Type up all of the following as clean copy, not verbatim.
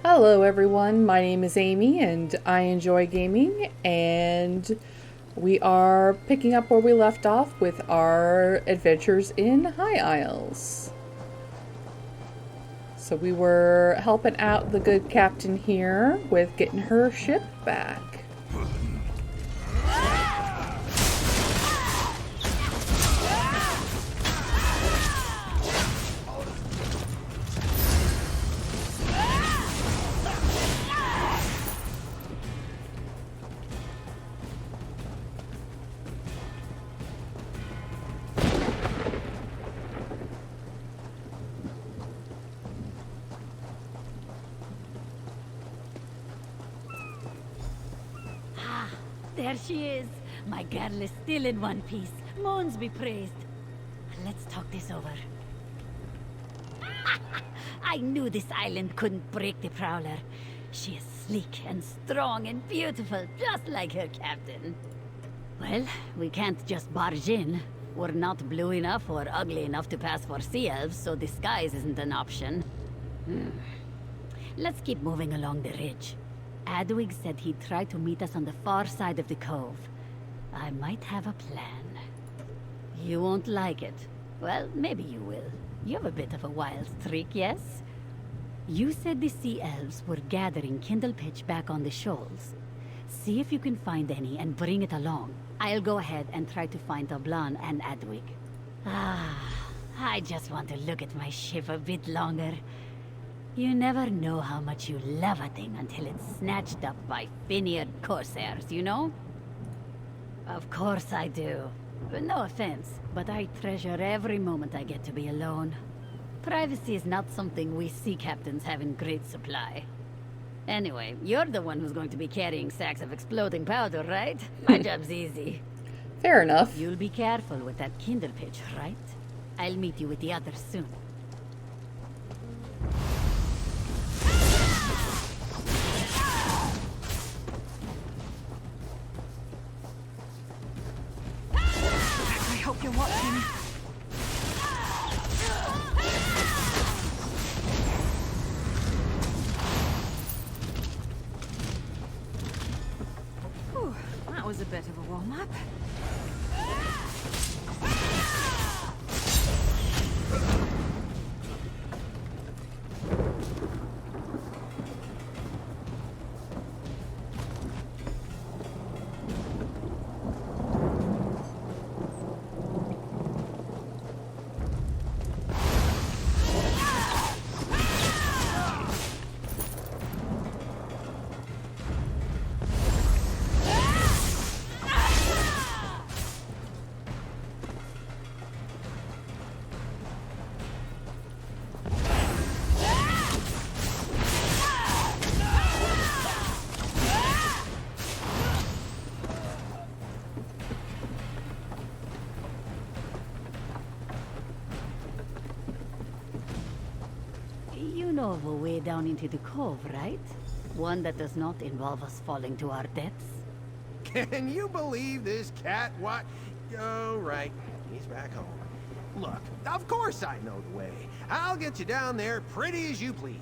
Hello, everyone. My name is Amy, and I enjoy gaming. And we are picking up where we left off with our adventures in High Isles. So we were helping out the good captain here with getting her ship back. There she is. My girl is still in one piece. Moons be praised. Let's talk this over. I knew this island couldn't break the Prowler. She is sleek and strong and beautiful, just like her captain. Well, we can't just barge in. We're not blue enough or ugly enough to pass for sea elves, so disguise isn't an option. Let's keep moving along the ridge. Adwig said he'd try to meet us on the far side of the cove. I might have a plan. You won't like it. Well, maybe you will. You have a bit of a wild streak, yes? You said the sea elves were gathering kindle pitch back on the shoals. See if you can find any and bring it along. I'll go ahead and try to find Oblan and Adwig. I just want to look at my ship a bit longer. You never know how much you love a thing until it's snatched up by Finiard corsairs, you know? Of course I do. No offense, but I treasure every moment I get to be alone. Privacy is not something we sea captains have in great supply. Anyway, you're the one who's going to be carrying sacks of exploding powder, right? My job's easy. Fair enough. You'll be careful with that kindle pitch, right? I'll meet you with the others soon. I hope you're watching. Whew, that was a bit of a warm-up. You know of a way down into the cove, right? One that does not involve us falling to our deaths? Can you believe this cat? What? Oh, right. He's back home. Look, of course I know the way. I'll get you down there pretty as you please.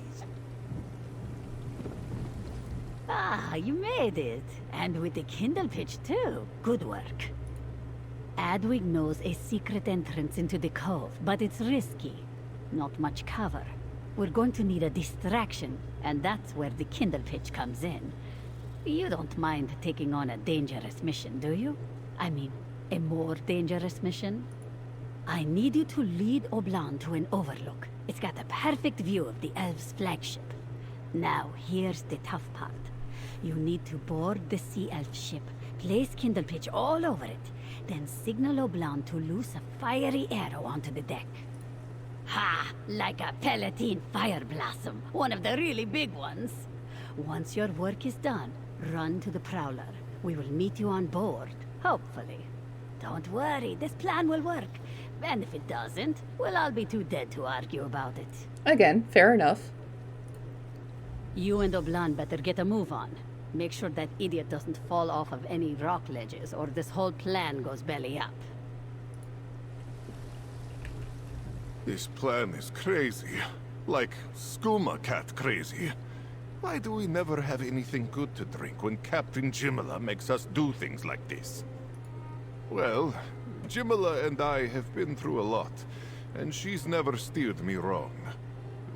You made it. And with the kindle pitch, too. Good work. Adwig knows a secret entrance into the cove, but it's risky. Not much cover. We're going to need a distraction, and that's where the kindle pitch comes in. You don't mind taking on a dangerous mission, do you? I mean, a more dangerous mission? I need you to lead Oblan to an overlook. It's got a perfect view of the elves' flagship. Now, here's the tough part. You need to board the sea elf ship, place kindle pitch all over it, then signal Oblan to loose a fiery arrow onto the deck. Ha! Like a Palatine fire blossom, one of the really big ones. Once your work is done, run to the Prowler. We will meet you on board, hopefully. Don't worry, this plan will work. And if it doesn't, we'll all be too dead to argue about it. Again, fair enough. You and Oblan better get a move on. Make sure that idiot doesn't fall off of any rock ledges, or this whole plan goes belly up. This plan is crazy. Like skooma cat crazy. Why do we never have anything good to drink when Captain Jimala makes us do things like this? Well, Jimala and I have been through a lot, and she's never steered me wrong.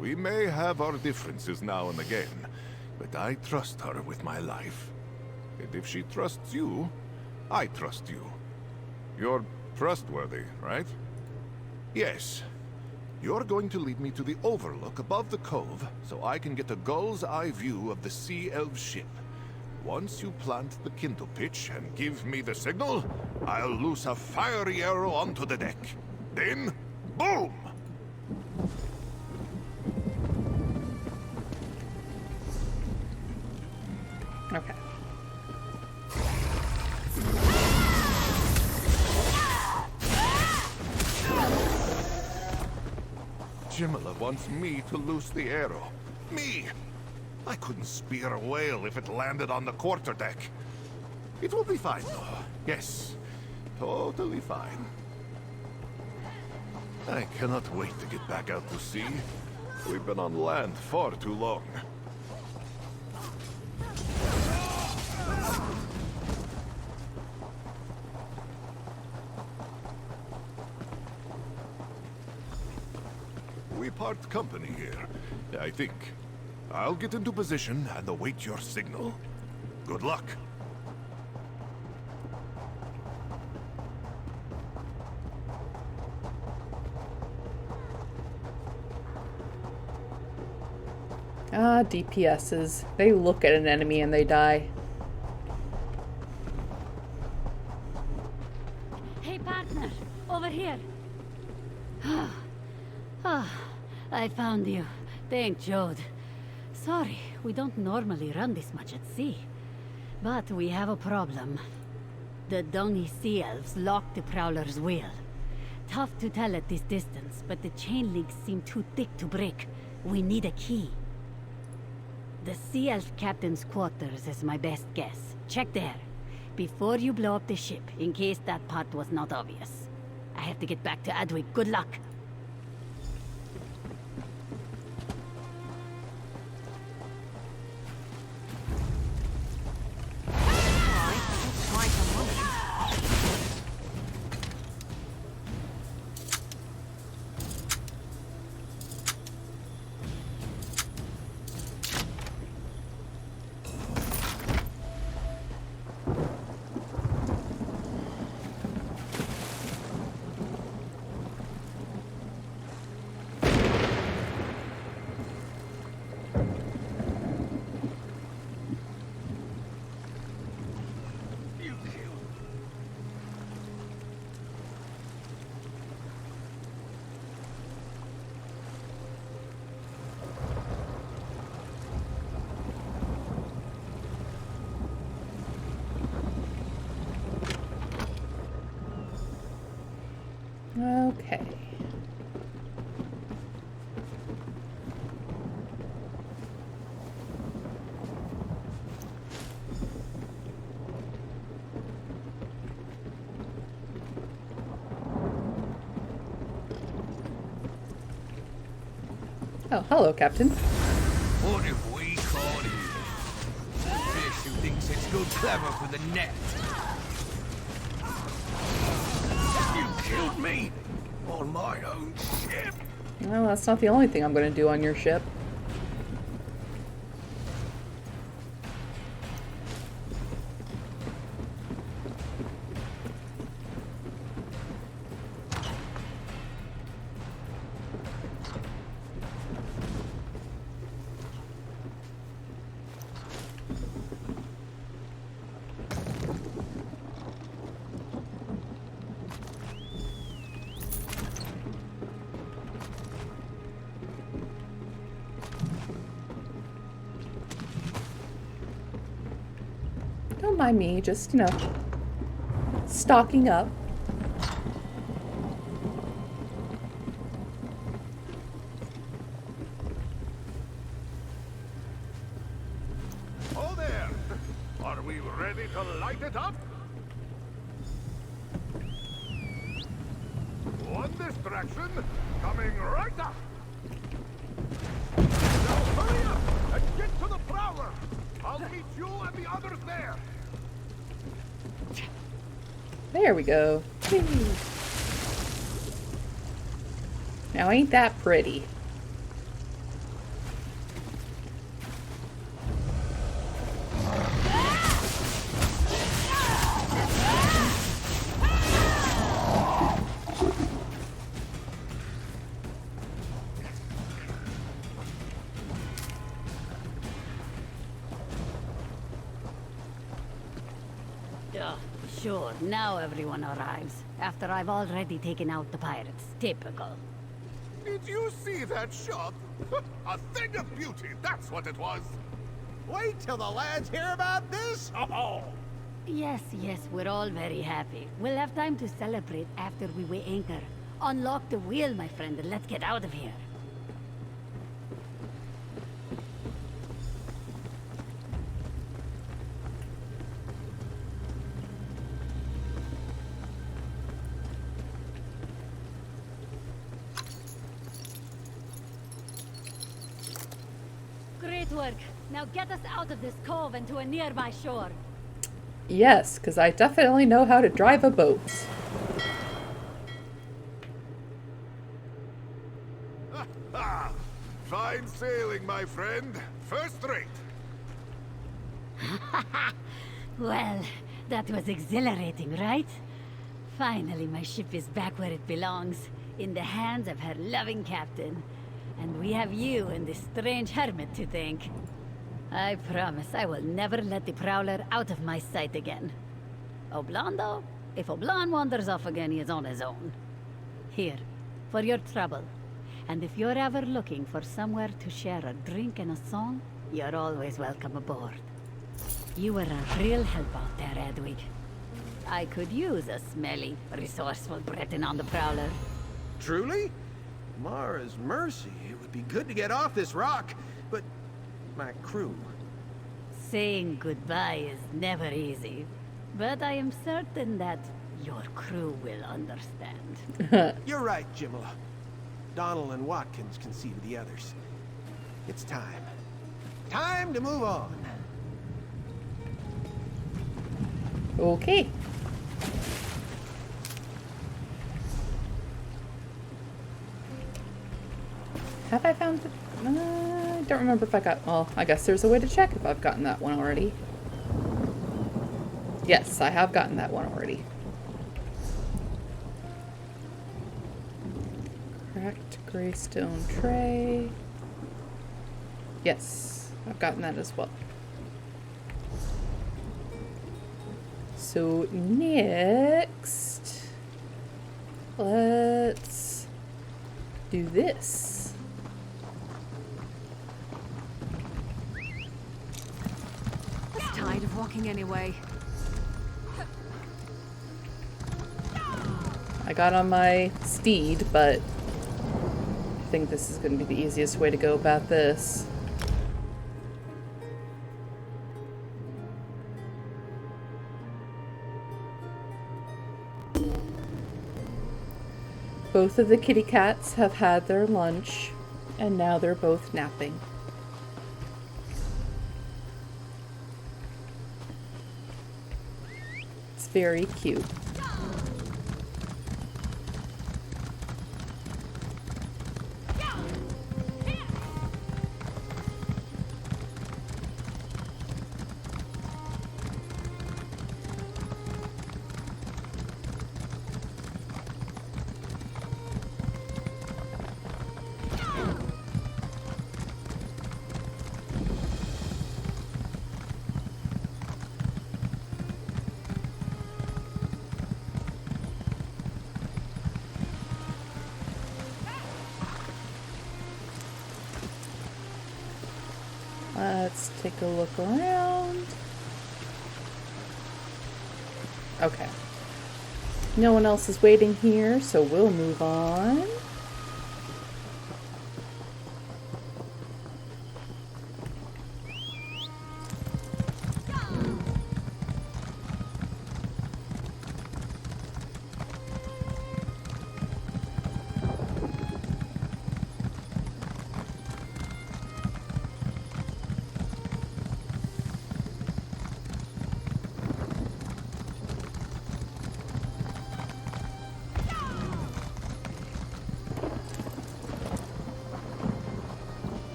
We may have our differences now and again, but I trust her with my life. And if she trusts you, I trust you. You're trustworthy, right? Yes. You're going to lead me to the overlook above the cove so I can get a gull's eye view of the Sea Elf ship. Once you plant the kindle pitch and give me the signal, I'll loose a fiery arrow onto the deck. Then, boom! Okay. Jimala wants me to loose the arrow. Me! I couldn't spear a whale if it landed on the quarterdeck. It will be fine, though. Yes, totally fine. I cannot wait to get back out to sea. We've been on land far too long. We part company here, I think. I'll get into position and await your signal. Good luck. Ah, DPSs. They look at an enemy and they die. Hey, partner, over here. I found you. Thank Jode. Sorry, we don't normally run this much at sea. But we have a problem. The Dungy Sea Elves locked the Prowler's wheel. Tough to tell at this distance, but the chain links seem too thick to break. We need a key. The Sea Elf Captain's quarters is my best guess. Check there. Before you blow up the ship, in case that part was not obvious. I have to get back to Adwig. Good luck. Okay. Oh, hello, Captain. What have we caught here? Fish who thinks it's good clever for the net. You killed me on my own ship. Well, that's not the only thing I'm going to do on your ship. Don't mind me, just, stocking up. Oh there! Are we ready to light it up? One distraction coming right up! Now hurry up and get to the prow! There we go. Whee. Now ain't that pretty? Sure, now everyone arrives. After I've already taken out the pirates. Typical. Did you see that shot? A thing of beauty, that's what it was. Wait till the lads hear about this. Oh. Yes, we're all very happy. We'll have time to celebrate after we weigh anchor. Unlock the wheel, my friend, and let's get out of here. Great work. Now get us out of this cove and to a nearby shore. Yes, because I definitely know how to drive a boat. Fine sailing, my friend. First rate. Well, that was exhilarating, right? Finally, my ship is back where it belongs, in the hands of her loving captain. And we have you and this strange hermit to thank. I promise I will never let the Prowler out of my sight again. Oblando? If Oblan wanders off again, he is on his own. Here, for your trouble. And if you're ever looking for somewhere to share a drink and a song, you're always welcome aboard. You were a real help out there, Edwig. I could use a smelly, resourceful Breton on the Prowler. Truly? Mara's mercy. It would be good to get off this rock, but my crew. Saying goodbye is never easy, but I am certain that your crew will understand. You're right, Jimala. Donald and Watkins can see to the others. It's time. Time to move on. Okay. Have I found the... I don't remember if I got... Well, I guess there's a way to check if I've gotten that one already. Yes, I have gotten that one already. Cracked gray stone tray. Yes, I've gotten that as well. So next, let's do this. I'm tired of walking anyway. I got on my steed, but I think this is going to be the easiest way to go about this. Both of the kitty cats have had their lunch, and now they're both napping. It's very cute. Let's take a look around. Okay. No one else is waiting here, so we'll move on.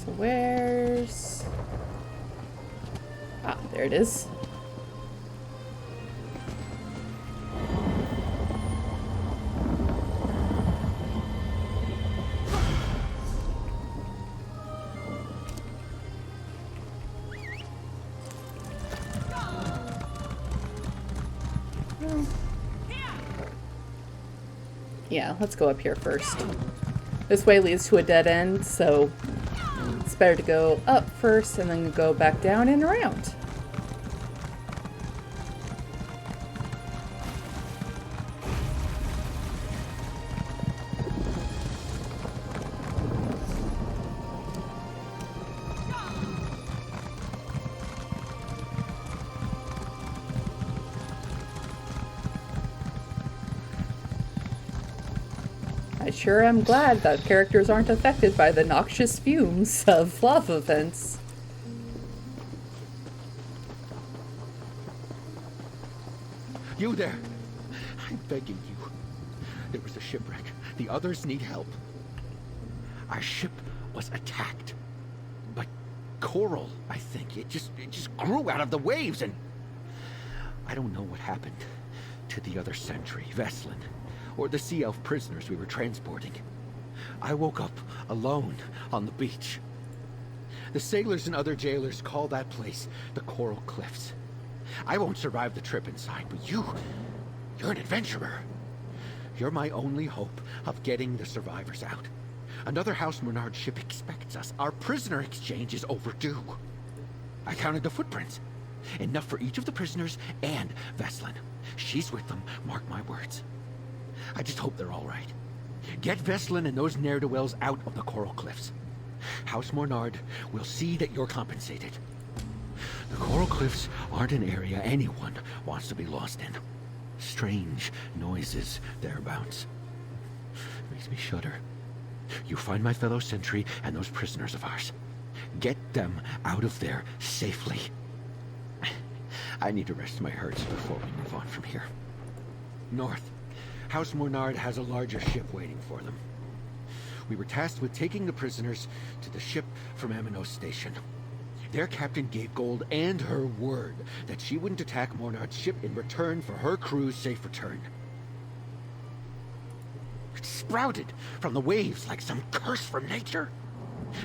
So where's... Ah, there it is. Yeah, let's go up here first. This way leads to a dead end, so it's better to go up first and then go back down and around. I sure am glad that characters aren't affected by the noxious fumes of lava vents. You there! I'm begging you. There was a shipwreck. The others need help. Our ship was attacked by coral, I think. It just grew out of the waves, and I don't know what happened to the other sentry, Veslin, or the sea elf prisoners we were transporting. I woke up alone on the beach. The sailors and other jailers call that place the Coral Cliffs. I won't survive the trip inside, but you're an adventurer. You're my only hope of getting the survivors out. Another House Menard ship expects us. Our prisoner exchange is overdue. I counted the footprints. Enough for each of the prisoners and Veslin. She's with them, mark my words. I just hope they're all right. Get Veslin and those ne'er-do-wells out of the Coral Cliffs. House Mornard will see that you're compensated. The Coral Cliffs aren't an area anyone wants to be lost in. Strange noises thereabouts. Makes me shudder. You find my fellow sentry and those prisoners of ours. Get them out of there safely. I need to rest my hurts before we move on from here. North. House Mornard has a larger ship waiting for them. We were tasked with taking the prisoners to the ship from Aminos Station. Their captain gave Gold and her word that she wouldn't attack Mornard's ship in return for her crew's safe return. It sprouted from the waves like some curse from nature.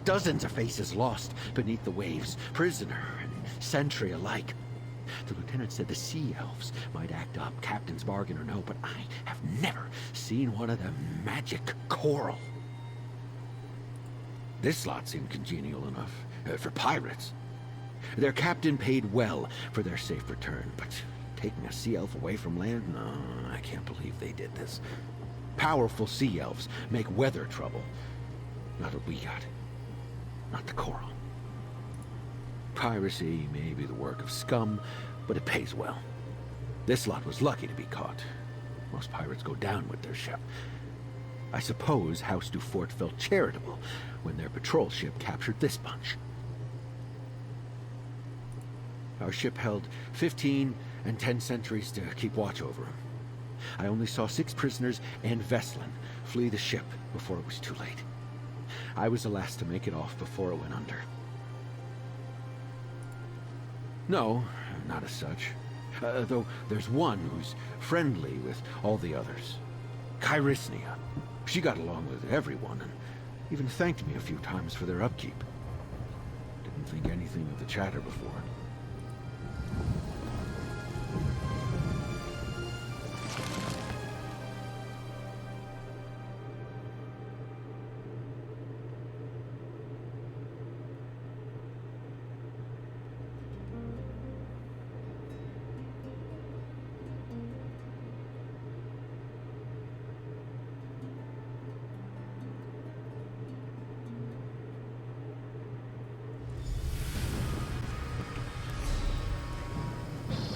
Dozens of faces lost beneath the waves, prisoner and sentry alike. The lieutenant said the sea elves might act up, captain's bargain or no, but I have never seen one of them magic coral. This lot seemed congenial enough for pirates. Their captain paid well for their safe return, but taking a sea elf away from land? No, I can't believe they did this. Powerful sea elves make weather trouble. Not what we got. Not the coral. Piracy may be the work of scum, but it pays well. This lot was lucky to be caught. Most pirates go down with their ship. I suppose House Dufort felt charitable when their patrol ship captured this bunch. Our ship held 15 and 10 sentries to keep watch over them. I only saw 6 prisoners and Veslin flee the ship before it was too late. I was the last to make it off before it went under. No, not as such. Though there's one who's friendly with all the others. Kairisnia. She got along with everyone and even thanked me a few times for their upkeep. Didn't think anything of the chatter before.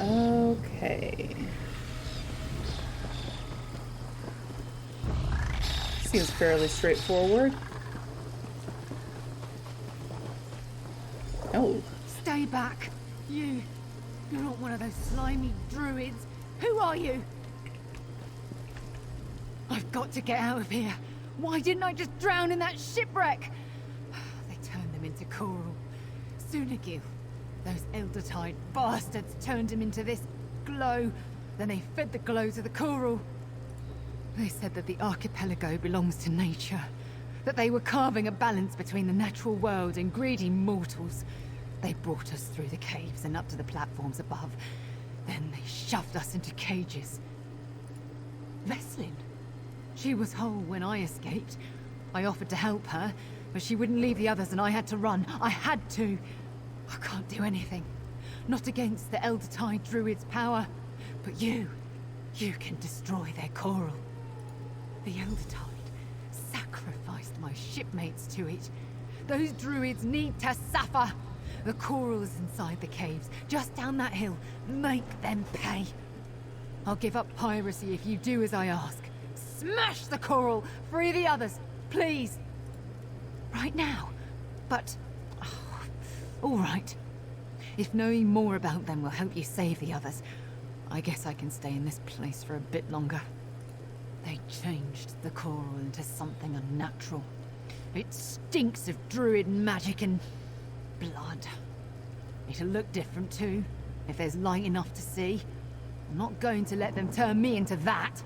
Okay. Seems fairly straightforward. Oh. Stay back. You're not one of those slimy druids. Who are you? I've got to get out of here. Why didn't I just drown in that shipwreck? They turned the him into coral. Sunagil. Those Elder-Tide bastards turned him into this glow. Then they fed the glow to the coral. They said that the archipelago belongs to nature. That they were carving a balance between the natural world and greedy mortals. They brought us through the caves and up to the platforms above. Then they shoved us into cages. Veslin. She was whole when I escaped. I offered to help her, but she wouldn't leave the others and I had to run. I had to. I can't do anything. Not against the Elder-Tide Druid's power. But you can destroy their coral. The Elder-Tide sacrificed my shipmates to it. Those druids need to suffer. The coral is inside the caves, just down that hill. Make them pay. I'll give up piracy if you do as I ask. Smash the coral! Free the others, please! Right now. But... oh, all right. If knowing more about them will help you save the others, I guess I can stay in this place for a bit longer. They changed the coral into something unnatural. It stinks of druid magic and... blood. It'll look different too, if there's light enough to see. I'm not going to let them turn me into that.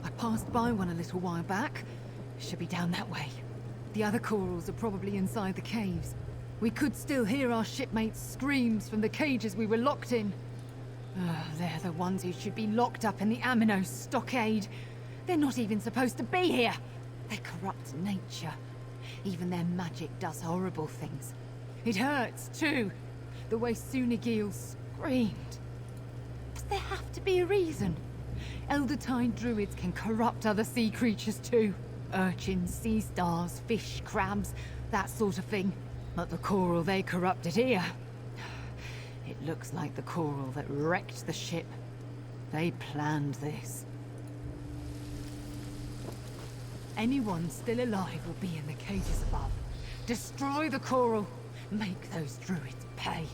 I passed by one a little while back. Should be down that way. The other corals are probably inside the caves. We could still hear our shipmates' screams from the cages we were locked in. They're the ones who should be locked up in the Amino stockade. They're not even supposed to be here. They corrupt nature. Even their magic does horrible things. It hurts, too. The way Sunagil screamed. Does there have to be a reason? Elder-Tide druids can corrupt other sea creatures, too. Urchins, sea stars, fish, crabs, that sort of thing. But the coral they corrupted here... it looks like the coral that wrecked the ship. They planned this. Anyone still alive will be in the cages above. Destroy the coral. Make those druids pay.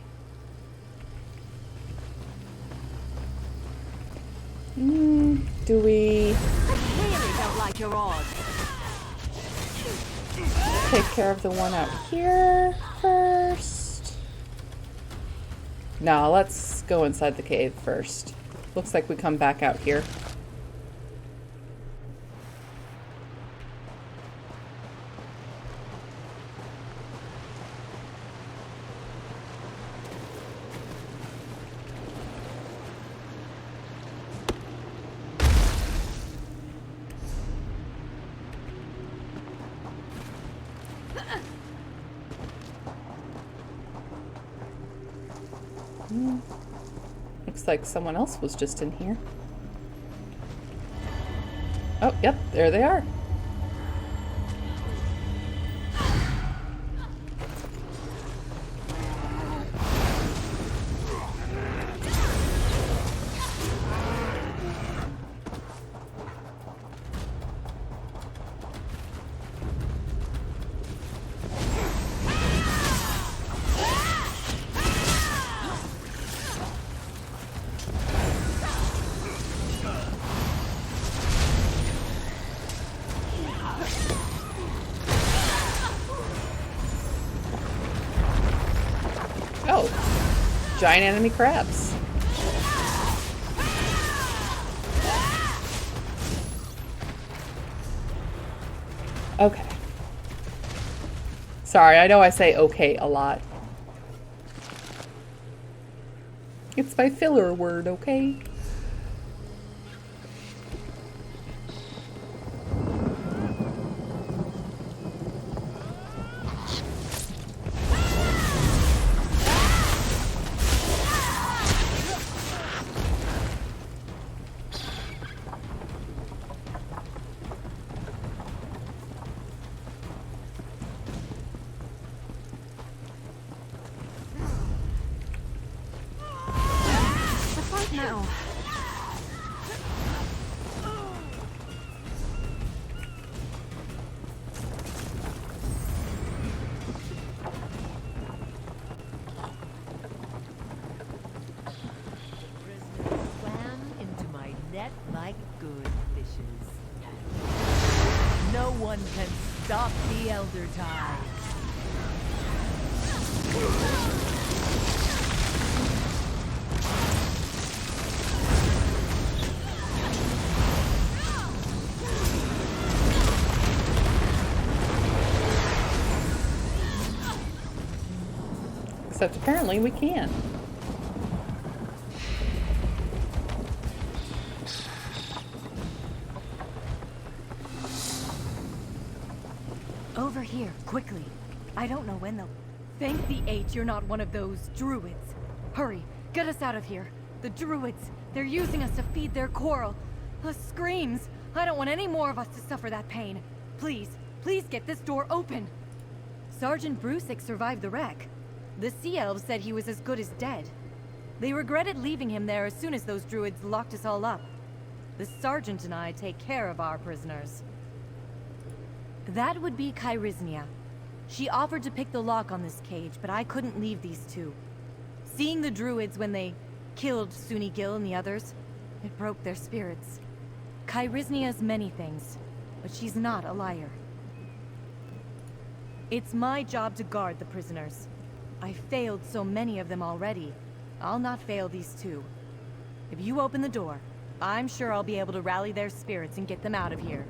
Do we Clearly don't like your odds. take care of the one out here first? No, let's go inside the cave first. Looks like we come back out here. Looks like someone else was just in here. Oh, yep, there they are. Oh, giant enemy crabs. Okay. Sorry, I know I say okay a lot. It's my filler word, okay? Now. Swam into my net like good fishes. No one can stop the Elder Tide. Except apparently we can. Over here, quickly. I don't know when they'll... Thank the eight you're not one of those druids. Hurry, get us out of here. The druids, they're using us to feed their coral. The screams. I don't want any more of us to suffer that pain. Please, please get this door open. Sergeant Brusick survived the wreck. The Sea Elves said he was as good as dead. They regretted leaving him there as soon as those druids locked us all up. The Sergeant and I take care of our prisoners. That would be Kairiznia. She offered to pick the lock on this cage, but I couldn't leave these two. Seeing the druids when they killed Suni Gil and the others, it broke their spirits. Kairiznia's many things, but she's not a liar. It's my job to guard the prisoners. I failed so many of them already. I'll not fail these two. If you open the door, I'm sure I'll be able to rally their spirits and get them out of here.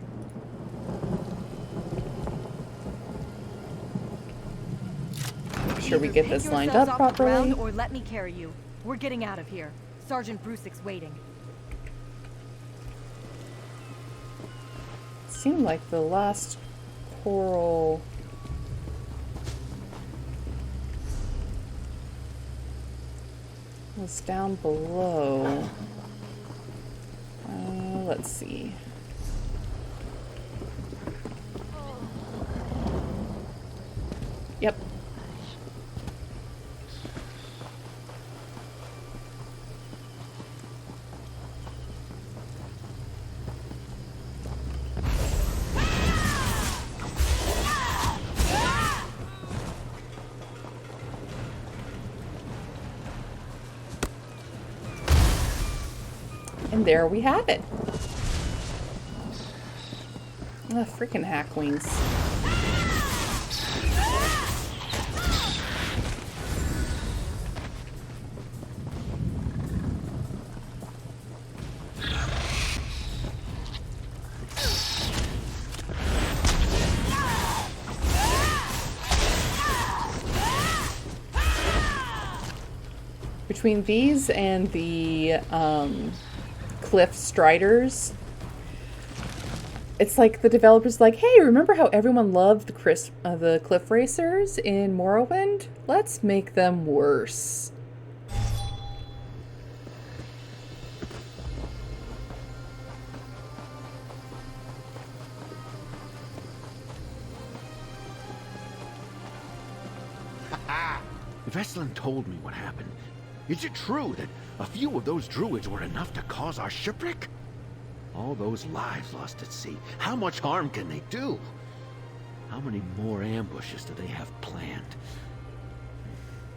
Make sure we get this lined Yourselves up off the ground properly. or let me carry you. We're getting out of here. Sergeant Brusick's waiting. Seemed like the last coral was down below. Let's see. Yep. And there we have it. Freaking hackwings. Between these and the cliff striders, it's like the developers like, hey, remember how everyone loved the cliff racers in Morrowind? Let's make them worse. Veslin told me what happened. Is it true that a few of those druids were enough to cause our shipwreck? All those lives lost at sea. How much harm can they do? How many more ambushes do they have planned?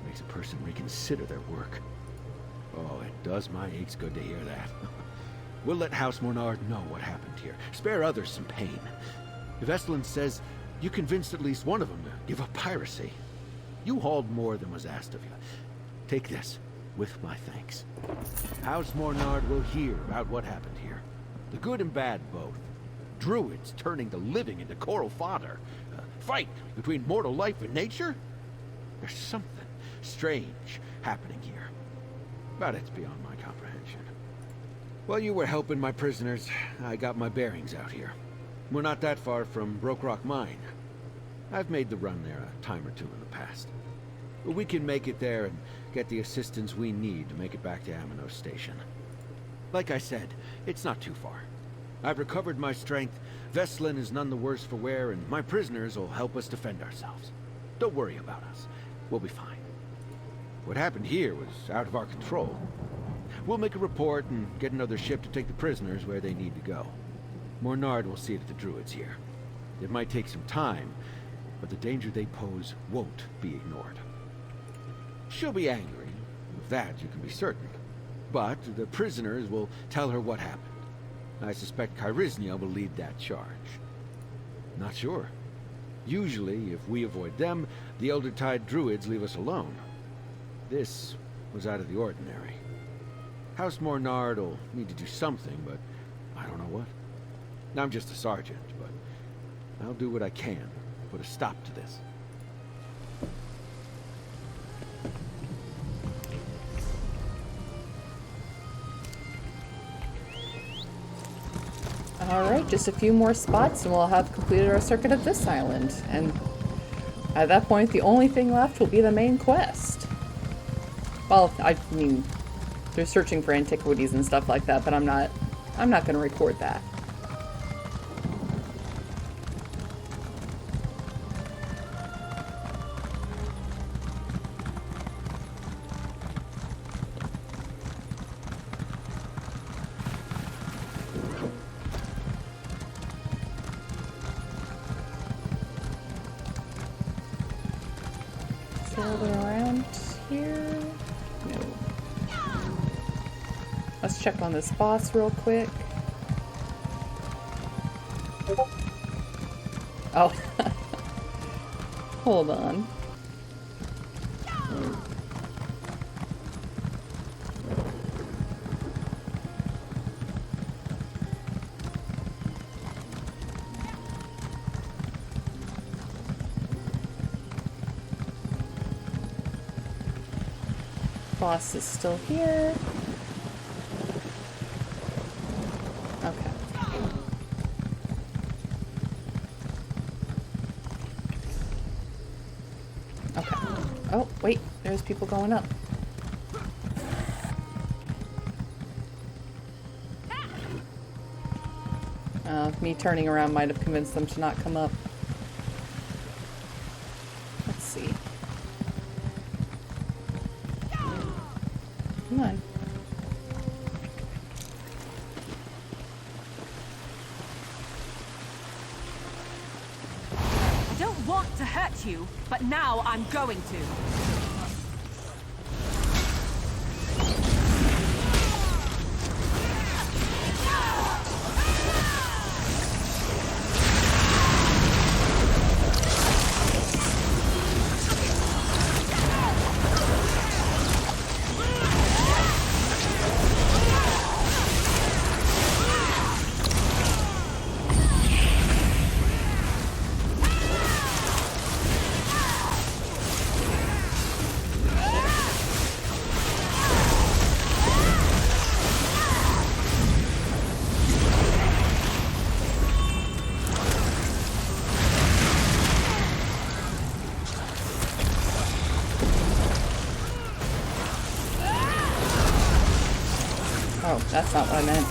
Makes a person reconsider their work. Oh, it does my aches good to hear that. We'll let House Mornard know what happened here. Spare others some pain. Veslin says you convinced at least one of them to give up piracy. You hauled more than was asked of you. Take this, with my thanks. House Mornard will hear about what happened here. The good and bad both. Druids turning the living into coral fodder. A fight between mortal life and nature? There's something strange happening here. But it's beyond my comprehension. While you were helping my prisoners, I got my bearings out here. We're not that far from Broke Rock Mine. I've made the run there a time or two in the past. We can make it there and get the assistance we need to make it back to Amino Station. Like I said, it's not too far. I've recovered my strength, Veslin is none the worse for wear, and my prisoners will help us defend ourselves. Don't worry about us. We'll be fine. What happened here was out of our control. We'll make a report and get another ship to take the prisoners where they need to go. Mornard will see that the druids here. It might take some time, but the danger they pose won't be ignored. She'll be angry, of that you can be certain. But the prisoners will tell her what happened. I suspect Kairiznia will lead that charge. Not sure. Usually, if we avoid them, the Elder Tide Druids leave us alone. This was out of the ordinary. House Mornard will need to do something, but I don't know what. I'm just a sergeant, but I'll do what I can to put a stop to this. Alright, just a few more spots and we'll have completed our circuit of this island. And at that point, the only thing left will be the main quest. Well, I mean, they're searching for antiquities and stuff like that, but I'm not going to record that. Around here? No. Let's check on this boss real quick. Oh. Hold on. Boss is still here. Okay. Okay. Oh, wait. There's people going up. Me turning around might have convinced them to not come up. Let's see. Come on. I don't want to hurt you, but now I'm going to. Oh, that's not what I meant.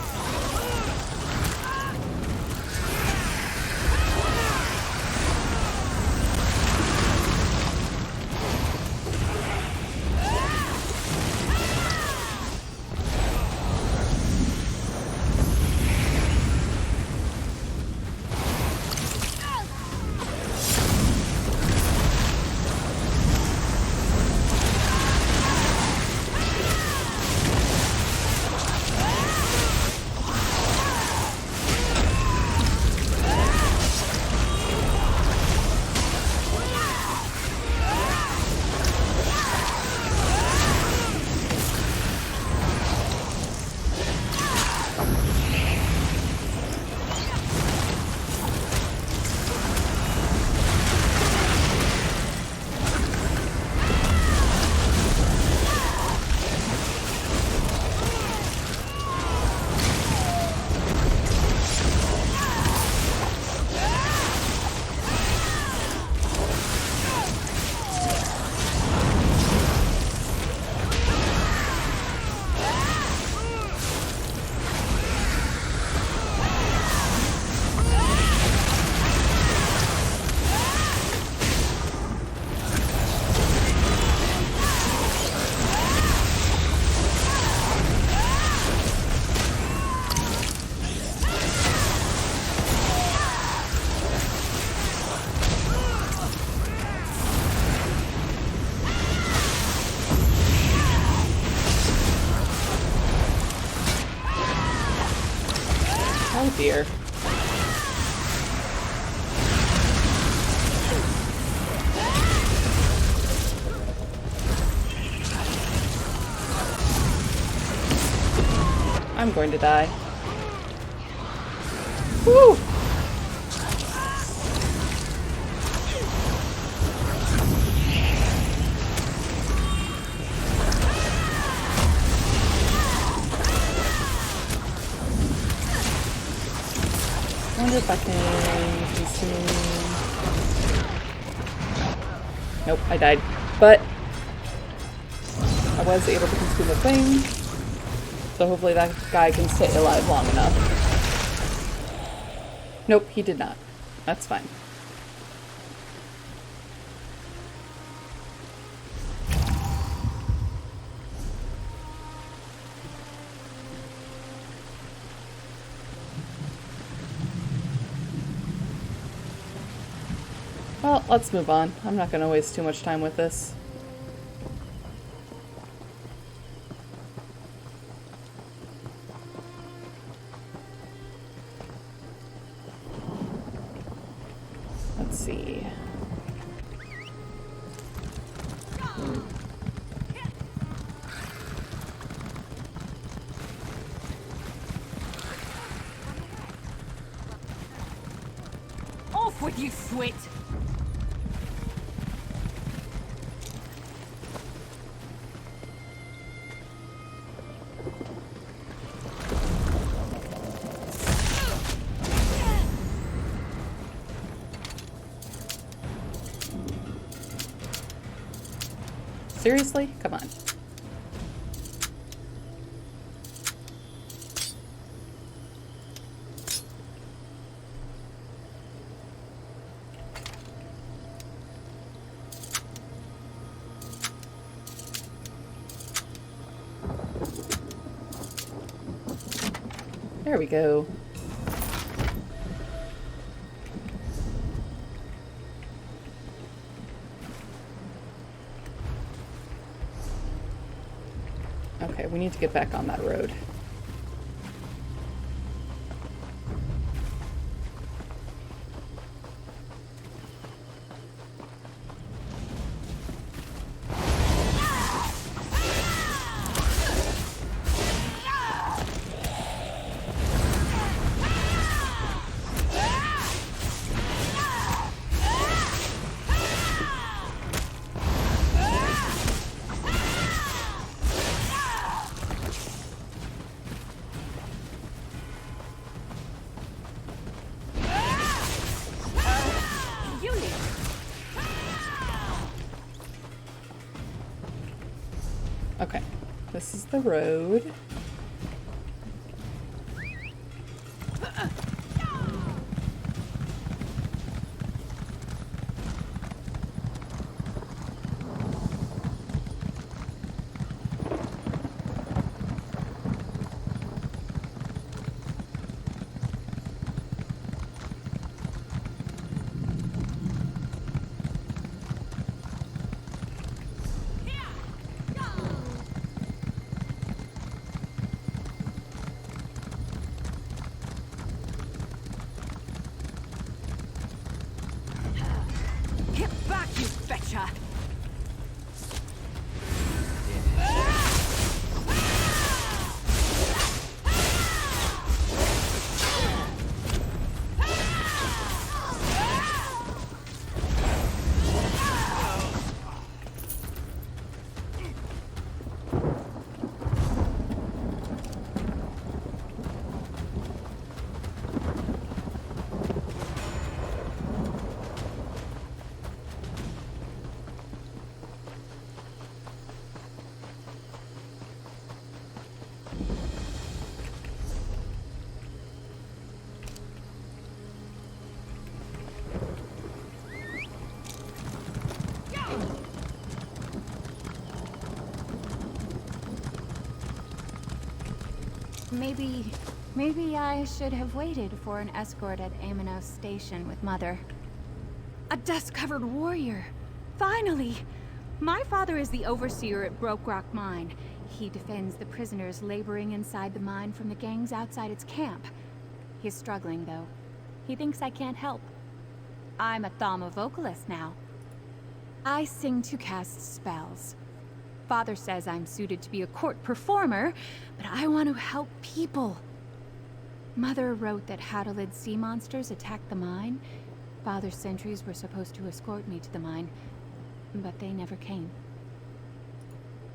Oh dear. I'm going to die. Woo! I wonder if I can consume... Nope, I died. But I was able to consume a thing. So hopefully that guy can stay alive long enough. Nope, he did not. That's fine. Well, let's move on. I'm not going to waste too much time with this. Let's see. Off with you, Swit! Seriously? Come on. There we go. Okay, we need to get back on that road. Okay, this is the road. Get back, you betcha! Maybe I should have waited for an escort at Amino Station with Mother. A dust-covered warrior! Finally! My father is the overseer at Broke Rock Mine. He defends the prisoners laboring inside the mine from the gangs outside its camp. He's struggling, though. He thinks I can't help. I'm a Thama vocalist now. I sing to cast spells. Father says I'm suited to be a court performer, but I want to help people. Mother wrote that Hadalid sea monsters attacked the mine. Father's sentries were supposed to escort me to the mine, but they never came.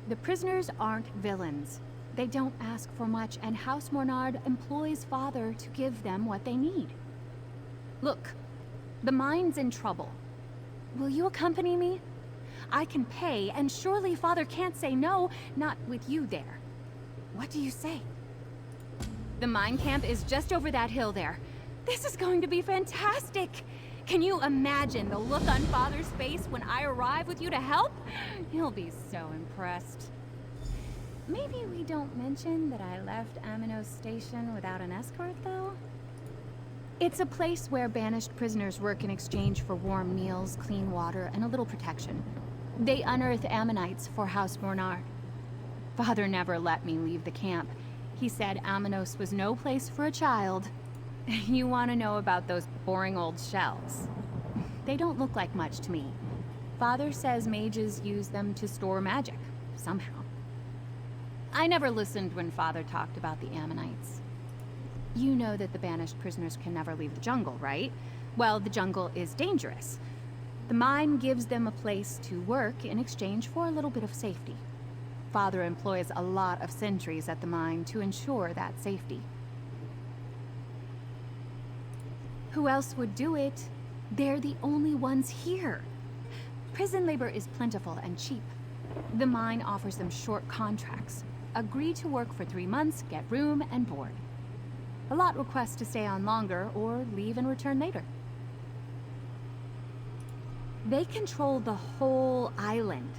The prisoners aren't villains. They don't ask for much, and House Mornard employs Father to give them what they need. Look, the mine's in trouble. Will you accompany me? I can pay, and surely Father can't say no, not with you there. What do you say? The mine camp is just over that hill there. This is going to be fantastic! Can you imagine the look on Father's face when I arrive with you to help? He'll be so impressed. Maybe we don't mention that I left Aminos Station without an escort, though? It's a place where banished prisoners work in exchange for warm meals, clean water, and a little protection. They unearth ammonites for House Mornard. Father never let me leave the camp. He said Aminos was no place for a child. You want to know about those boring old shells? They don't look like much to me. Father says mages use them to store magic, somehow. I never listened when Father talked about the ammonites. You know that the banished prisoners can never leave the jungle, right? Well, the jungle is dangerous. The mine gives them a place to work in exchange for a little bit of safety. Father employs a lot of sentries at the mine to ensure that safety. Who else would do it? They're the only ones here. Prison labor is plentiful and cheap. The mine offers them short contracts. Agree to work for 3 months, get room and board. A lot request to stay on longer or leave and return later. They control the whole island.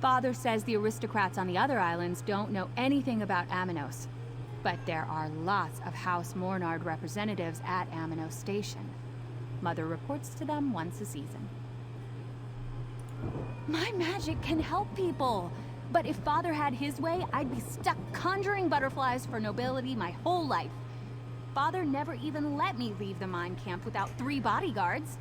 Father says the aristocrats on the other islands don't know anything about Aminos. But there are lots of House Mornard representatives at Aminos Station. Mother reports to them once a season. My magic can help people! But if Father had his way, I'd be stuck conjuring butterflies for nobility my whole life. Father never even let me leave the mine camp without 3 bodyguards.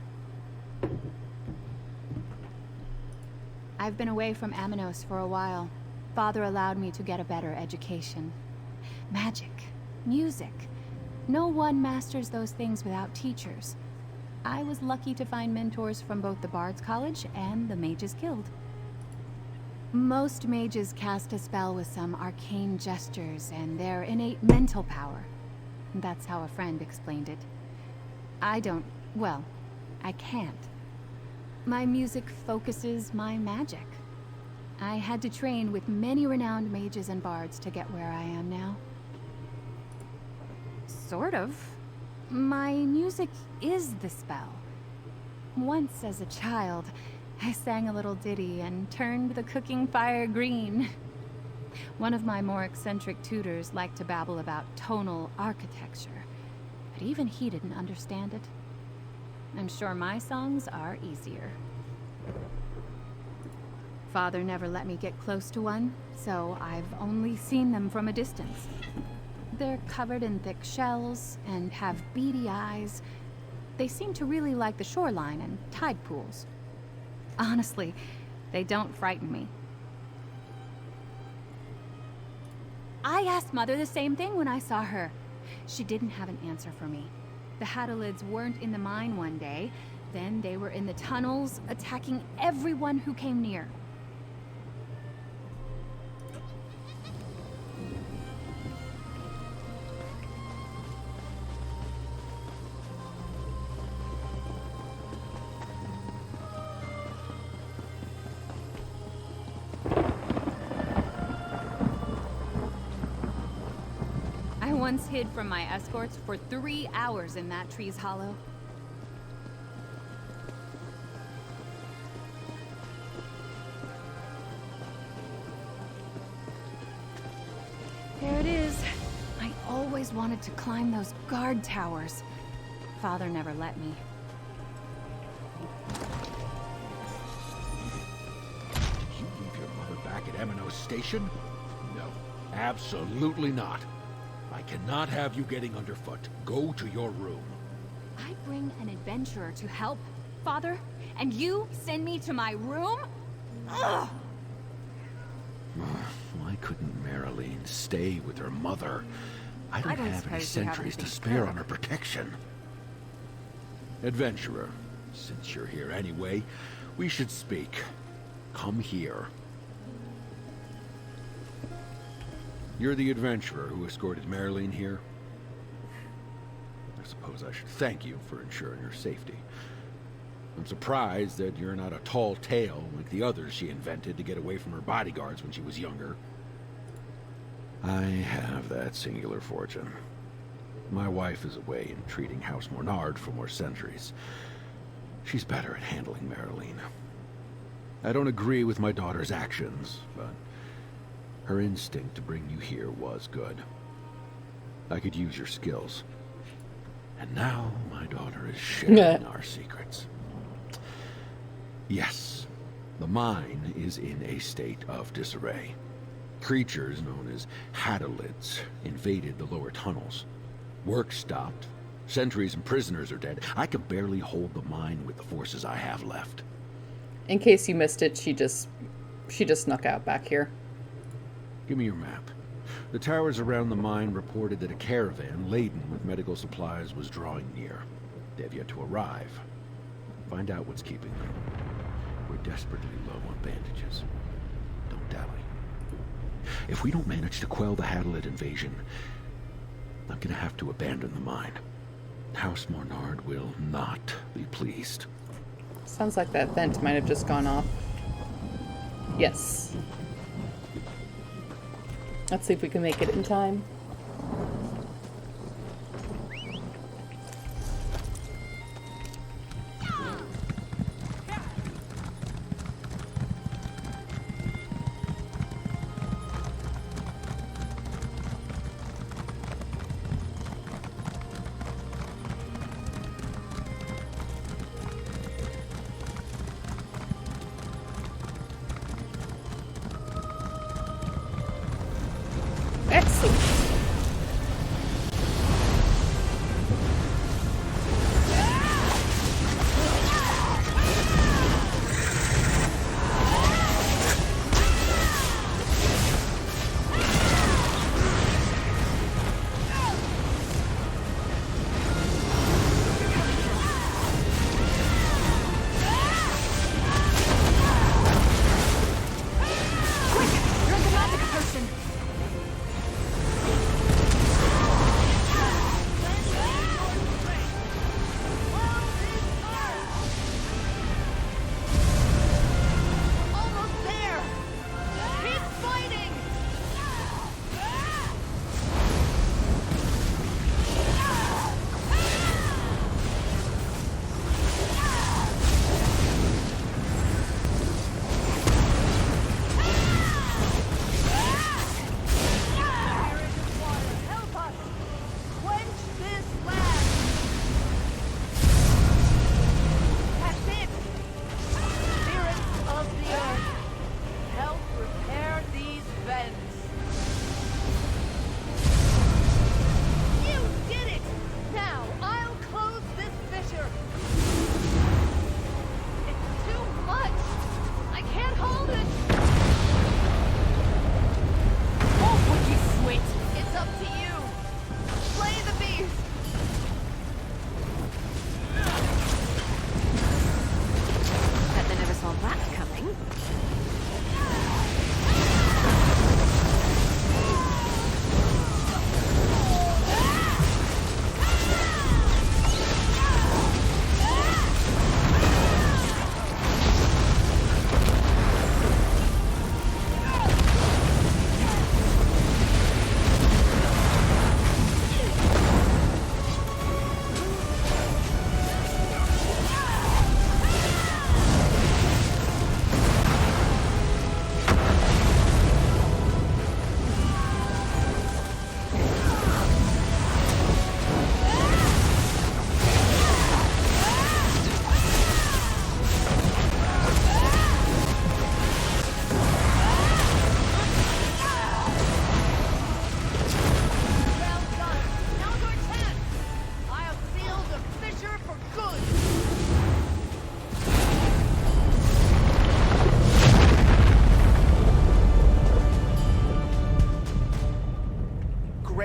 I've been away from Aminos for a while. Father allowed me to get a better education. Magic, music. No one masters those things without teachers. I was lucky to find mentors from both the Bard's College and the Mages Guild. Most mages cast a spell with some arcane gestures and their innate mental power. That's how a friend explained it. I can't. My music focuses my magic. I had to train with many renowned mages and bards to get where I am now. Sort of. My music is the spell. Once as a child, I sang a little ditty and turned the cooking fire green. One of my more eccentric tutors liked to babble about tonal architecture, but even he didn't understand it. I'm sure my songs are easier. Father never let me get close to one, so I've only seen them from a distance. They're covered in thick shells and have beady eyes. They seem to really like the shoreline and tide pools. Honestly, they don't frighten me. I asked Mother the same thing when I saw her. She didn't have an answer for me. The Hadalids weren't in the mine one day, then they were in the tunnels, attacking everyone who came near. I once hid from my escorts for 3 hours in that tree's hollow. There it is. I always wanted to climb those guard towers. Father never let me. You leave your mother back at Aminos Station? No, absolutely not. I cannot have you getting underfoot. Go to your room. I bring an adventurer to help, Father, and you send me to my room? Ugh! Why couldn't Marilyn stay with her mother? I don't I don't have any suppose you have sentries to anything spare good. on her protection. Adventurer, since you're here anyway, we should speak. Come here. You're the adventurer who escorted Marilyn here? I suppose I should thank you for ensuring her safety. I'm surprised that you're not a tall tale like the others she invented to get away from her bodyguards when she was younger. I have that singular fortune. My wife is away and treating House Mornard for more centuries. She's better at handling Marilyn. I don't agree with my daughter's actions, but her instinct to bring you here was good. I could use your skills. And now my daughter is sharing our secrets. Yes, the mine is in a state of disarray. Creatures known as hadolids invaded the lower tunnels. Work stopped. Sentries and prisoners are dead. I can barely hold the mine with the forces I have left. In case you missed it, she just snuck out back here. Give me your map. The towers around the mine reported that a caravan laden with medical supplies was drawing near. They have yet to arrive. Find out what's keeping them. We're desperately low on bandages. Don't dally. If we don't manage to quell the Hadolid invasion, I'm gonna have to abandon the mine. House Mornard will not be pleased. Sounds like that vent might have just gone off. Yes. Let's see if we can make it in time. Excellent.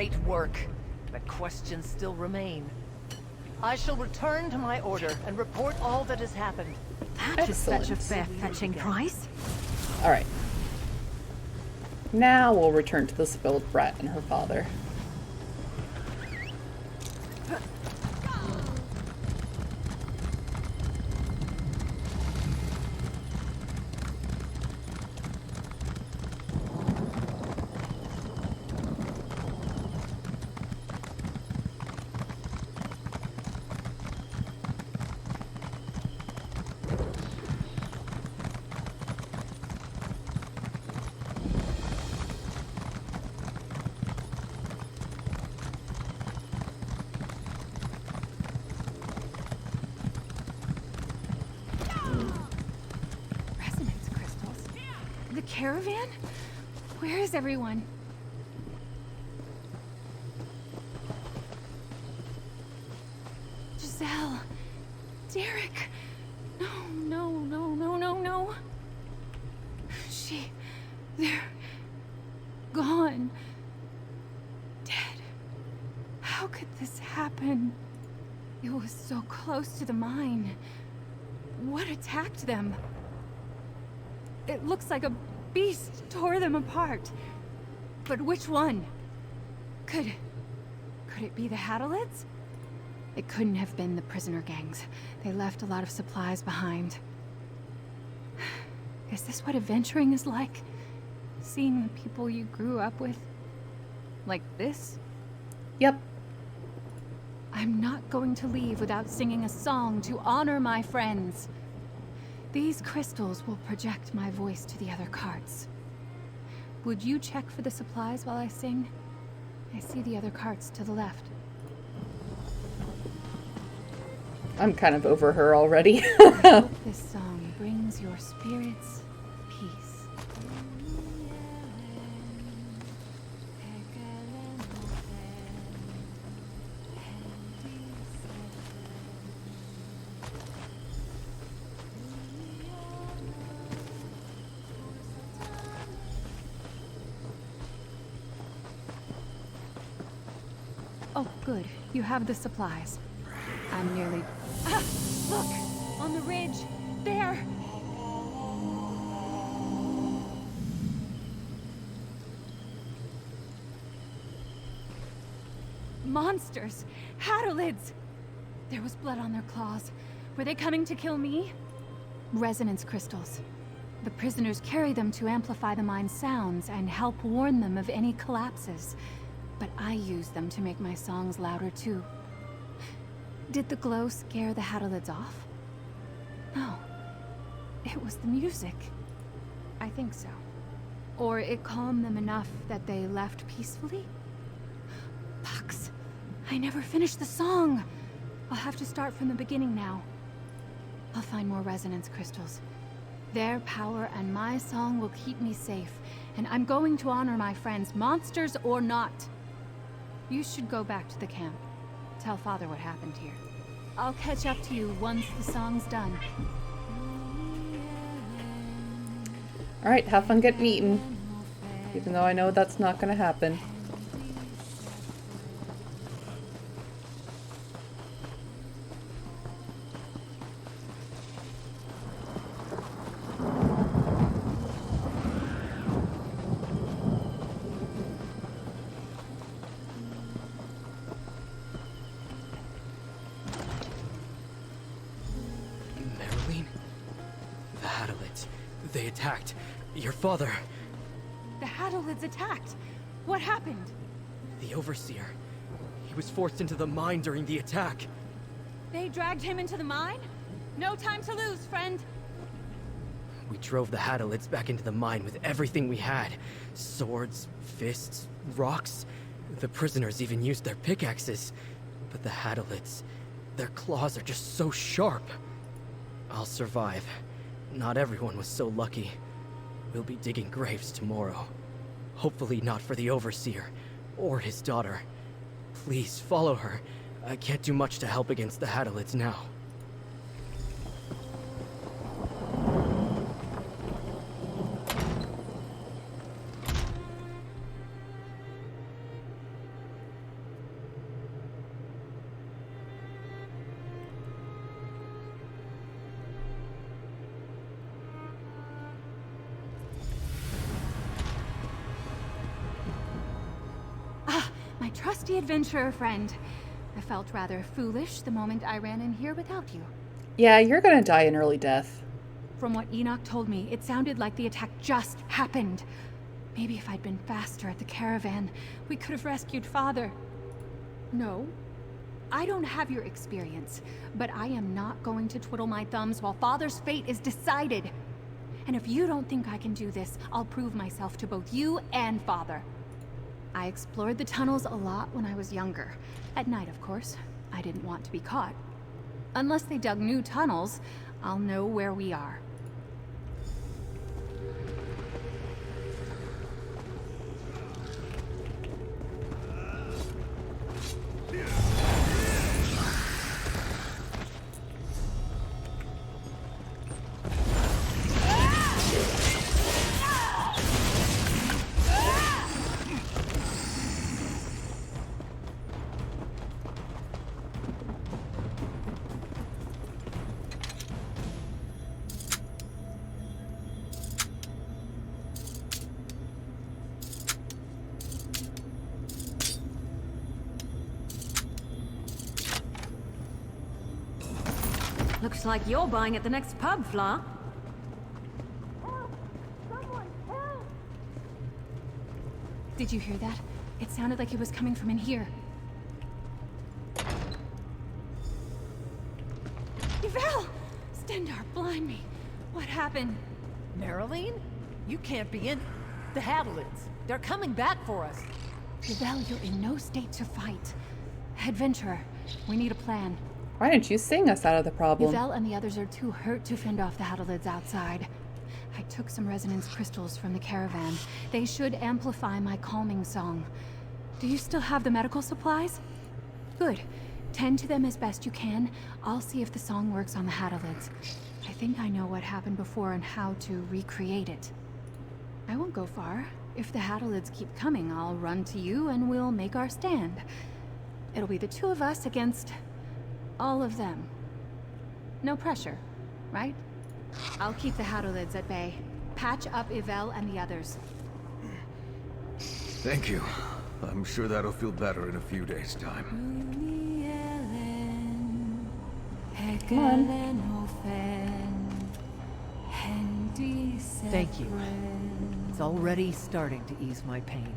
Great work. But questions still remain. I shall return to my order and report all that has happened. That was such a Excellent. fair-fetching price. All right. Now we'll return to the spilled brat and her father. Resonance crystals? The caravan? Where is everyone? Giselle. Derek. No, no, no, no, no, no. They're gone. Dead. How could this happen? It was so close to the mine. What attacked them? It looks like a beast tore them apart. But which one? Could it be the Haddalids? It couldn't have been the prisoner gangs. They left a lot of supplies behind. Is this what adventuring is like? Seeing the people you grew up with? Like this? Yep. I'm not going to leave without singing a song to honor my friends. These crystals will project my voice to the other carts. Would you check for the supplies while I sing? I see the other carts to the left. I'm kind of over her already. Hope this song brings your spirits peace. Oh, good. You have the supplies. I'm nearly... Ah! Look! On the ridge! There! Monsters! Haddalids! There was blood on their claws. Were they coming to kill me? Resonance crystals. The prisoners carry them to amplify the mine's sounds and help warn them of any collapses. But I use them to make my songs louder too. Did the glow scare the Haddalids off? No. It was the music. I think so. Or it calmed them enough that they left peacefully? Pucks. I never finished the song. I'll have to start from the beginning now. I'll find more resonance crystals. Their power and my song will keep me safe, and I'm going to honor my friends, monsters or not. You should go back to the camp. Tell Father what happened here. I'll catch up to you once the song's done. Alright, have fun getting eaten. Even though I know that's not gonna happen. They attacked your father. The Haddalids attacked. What happened? The Overseer. He was forced into the mine during the attack. They dragged him into the mine? No time to lose, friend. We drove the Haddalids back into the mine with everything we had. Swords, fists, rocks. The prisoners even used their pickaxes. But the Haddalids, their claws are just so sharp. I'll survive. Not everyone was so lucky. We'll be digging graves tomorrow. Hopefully not for the Overseer, or his daughter. Please follow her. I can't do much to help against the Haddalids now. trusty adventurer friend. I felt rather foolish the moment I ran in here without you. Yeah, you're gonna die an early death. From what Enoch told me, it sounded like the attack just happened. Maybe if I'd been faster at the caravan, we could have rescued Father. No, I don't have your experience, but I am not going to twiddle my thumbs while Father's fate is decided. And if you don't think I can do this, I'll prove myself to both you and Father. I explored the tunnels a lot when I was younger. At night, of course. I didn't want to be caught. Unless they dug new tunnels, I'll know where we are. Looks like you're buying at the next pub, Fla. Did you hear that? It sounded like it was coming from in here. Yvel! Stendar, blind me. What happened? Marilyn? You can't be in... The Hadalids. They're coming back for us. Yvel, you're in no state to fight. Adventurer, we need a plan. Why didn't you sing us out of the problem? Yvel and the others are too hurt to fend off the Hadalids outside. I took some resonance crystals from the caravan. They should amplify my calming song. Do you still have the medical supplies? Good. Tend to them as best you can. I'll see if the song works on the Hadalids. I think I know what happened before and how to recreate it. I won't go far. If the Hadalids keep coming, I'll run to you and we'll make our stand. It'll be the two of us against all of them. No pressure, right? I'll keep the Hadalids at bay. Patch up Yvel and the others. Thank you. I'm sure that'll feel better in a few days' time. Come on. Thank you. It's already starting to ease my pain.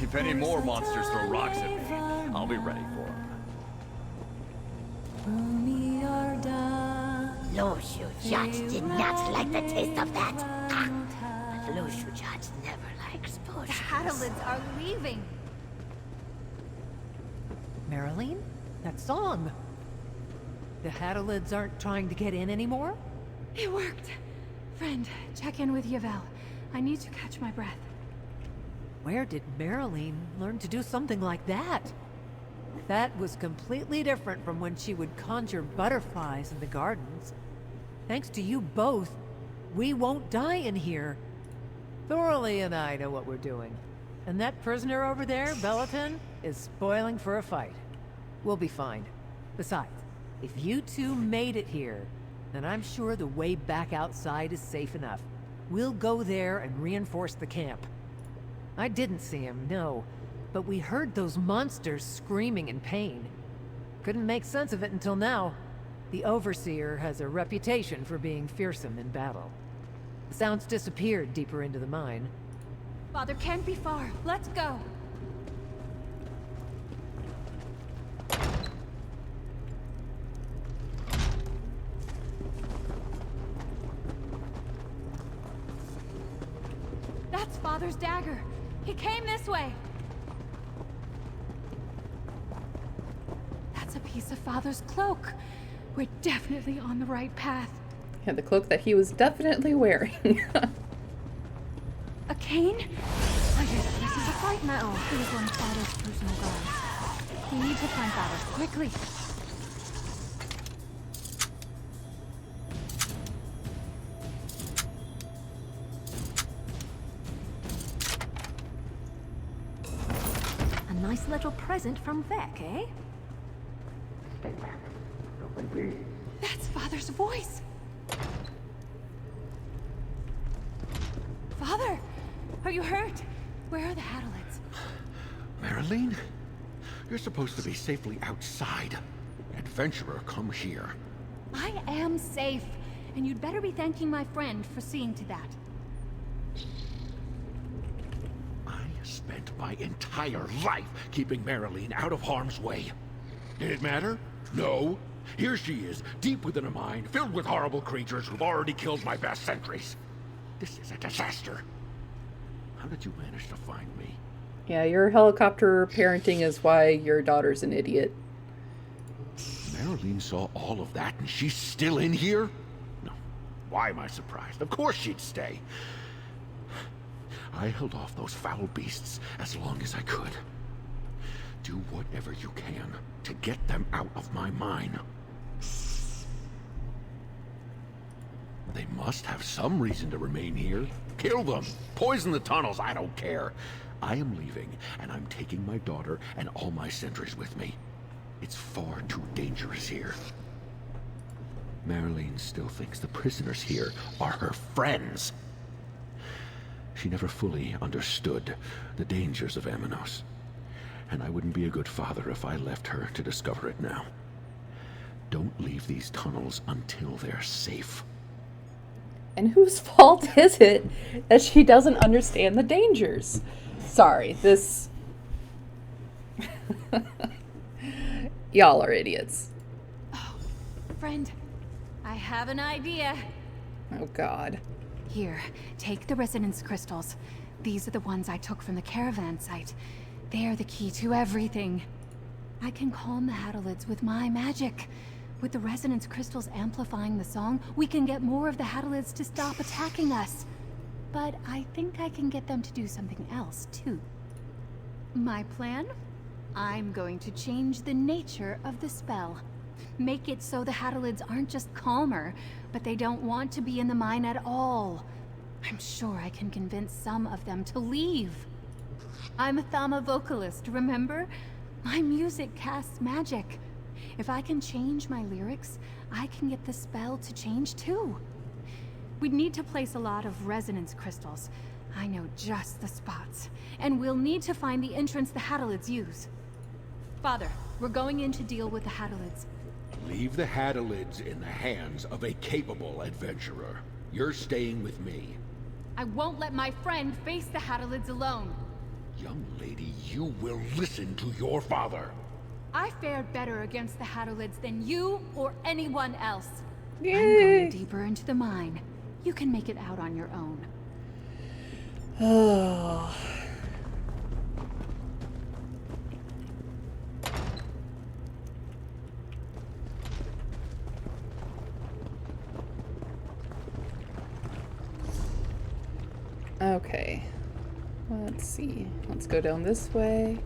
If any more monsters throw rocks at me, I'll be ready for them. Those Shujats did not like the taste of that. But those Shujats never likes The potions. Hadalids are leaving. Marilyn? That song. The Hadalids aren't trying to get in anymore? It worked. Friend, check in with Yvel. I need to catch my breath. Where did Marilyn learn to do something like that? That was completely different from when she would conjure butterflies in the gardens. Thanks to you both, we won't die in here. Thorley and I know what we're doing. And that prisoner over there, Bellaton, is spoiling for a fight. We'll be fine. Besides, if you two made it here, then I'm sure the way back outside is safe enough. We'll go there and reinforce the camp. I didn't see him, no, but we heard those monsters screaming in pain. Couldn't make sense of it until now. The Overseer has a reputation for being fearsome in battle. The sounds disappeared deeper into the mine. Father can't be far. Let's go. That's Father's dagger. He came this way. That's a piece of Father's cloak. We're definitely on the right path. Yeah, the cloak that he was definitely wearing. A cane? I guess this is a fight metal. It was one of Father's personal guards. We need to find Father quickly. A nice little present from Vec, eh? That's Father's voice. Father, are you hurt? Where are the Hadalids? Marilyn? You're supposed to be safely outside. Adventurer, come here. I am safe, and you'd better be thanking my friend for seeing to that. I spent my entire life keeping Marilyn out of harm's way. Did it matter? No. Here she is, deep within a mine, filled with horrible creatures who've already killed my best sentries. This is a disaster. How did you manage to find me? Yeah, your helicopter parenting is why your daughter's an idiot. Marilyn saw all of that and she's still in here? No. Why am I surprised? Of course she'd stay. I held off those foul beasts as long as I could. Do whatever you can to get them out of my mine. They must have some reason to remain here. Kill them! Poison the tunnels, I don't care. I am leaving, and I'm taking my daughter and all my sentries with me. It's far too dangerous here. Marilyn still thinks the prisoners here are her friends. She never fully understood the dangers of Amanos, and I wouldn't be a good father if I left her to discover it now. Don't leave these tunnels until they're safe. And whose fault is it that she doesn't understand the dangers? Sorry, this... Y'all are idiots. Oh, friend, I have an idea. Oh, God. Here, take the resonance crystals. These are the ones I took from the caravan site. They're the key to everything. I can calm the Hadalids with my magic. With the resonance crystals amplifying the song, we can get more of the Hadalids to stop attacking us. But I think I can get them to do something else, too. My plan? I'm going to change the nature of the spell. Make it so the Hadalids aren't just calmer, but they don't want to be in the mine at all. I'm sure I can convince some of them to leave. I'm a Thama vocalist, remember? My music casts magic. If I can change my lyrics, I can get the spell to change too. We'd need to place a lot of resonance crystals. I know just the spots. And we'll need to find the entrance the Hadalids use. Father, we're going in to deal with the Hadalids. Leave the Hadalids in the hands of a capable adventurer. You're staying with me. I won't let my friend face the Hadalids alone. Young lady, you will listen to your father. I fared better against the Hadalids than you or anyone else. Yay. I'm going deeper into the mine. You can make it out on your own. Oh. Okay. Let's see. Let's go down this way.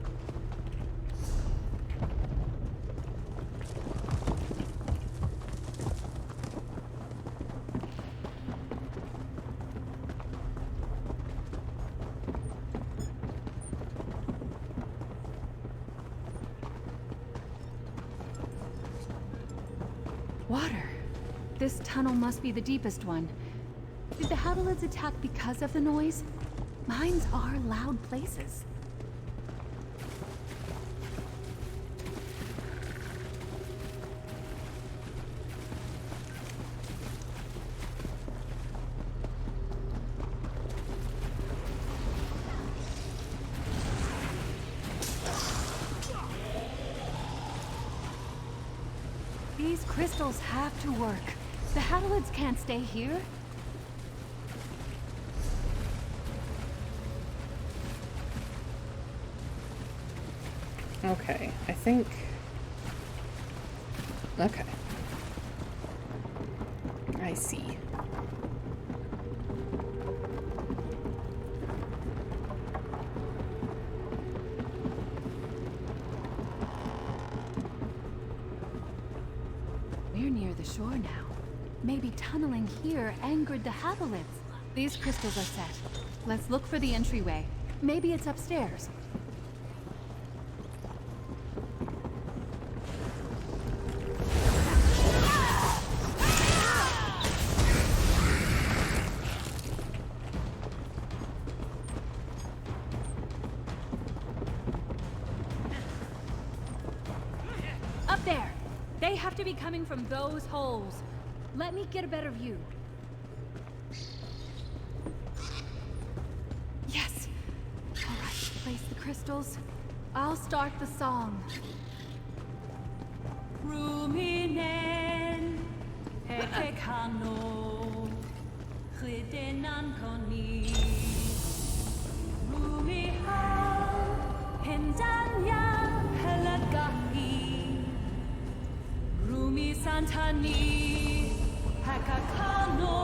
Water. This tunnel must be the deepest one. Did the Hadalids attack because of the noise? Mines are loud places. These crystals have to work. The Hadalids can't stay here. Okay, I think... Okay. I see. We're near the shore now. Maybe tunneling here angered the Hadalids. These crystals are set. Let's look for the entryway. Maybe it's upstairs. They have to be coming from those holes. Let me get a better view. Yes! Alright, place the crystals. I'll start the song. Ruminen, Hekekano, Chidenan Koni, Rumihal, Hendanya, Helagahi, Rumi Santani, Hakakano,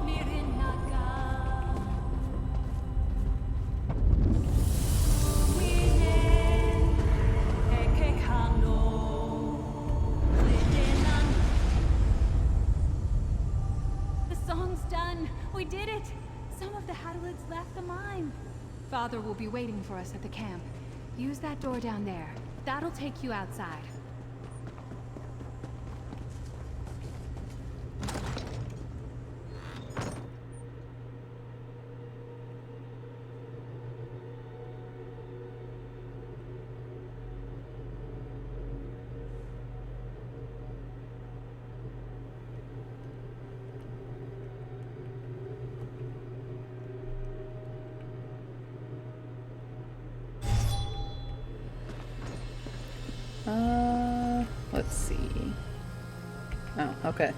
Mirinaga. Ruminen, Hekekano. The song's done. We did it. Some of the Hadalids left the mine. Father will be waiting for us at the camp. Use that door down there. That'll take you outside. Let's see. Oh, okay.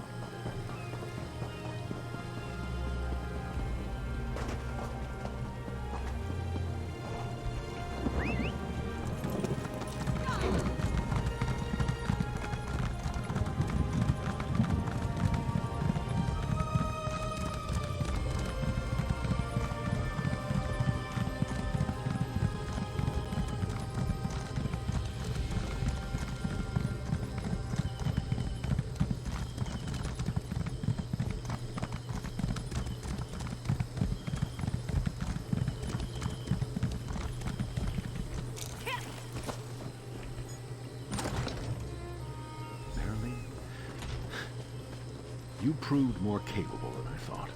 You proved more capable than I thought.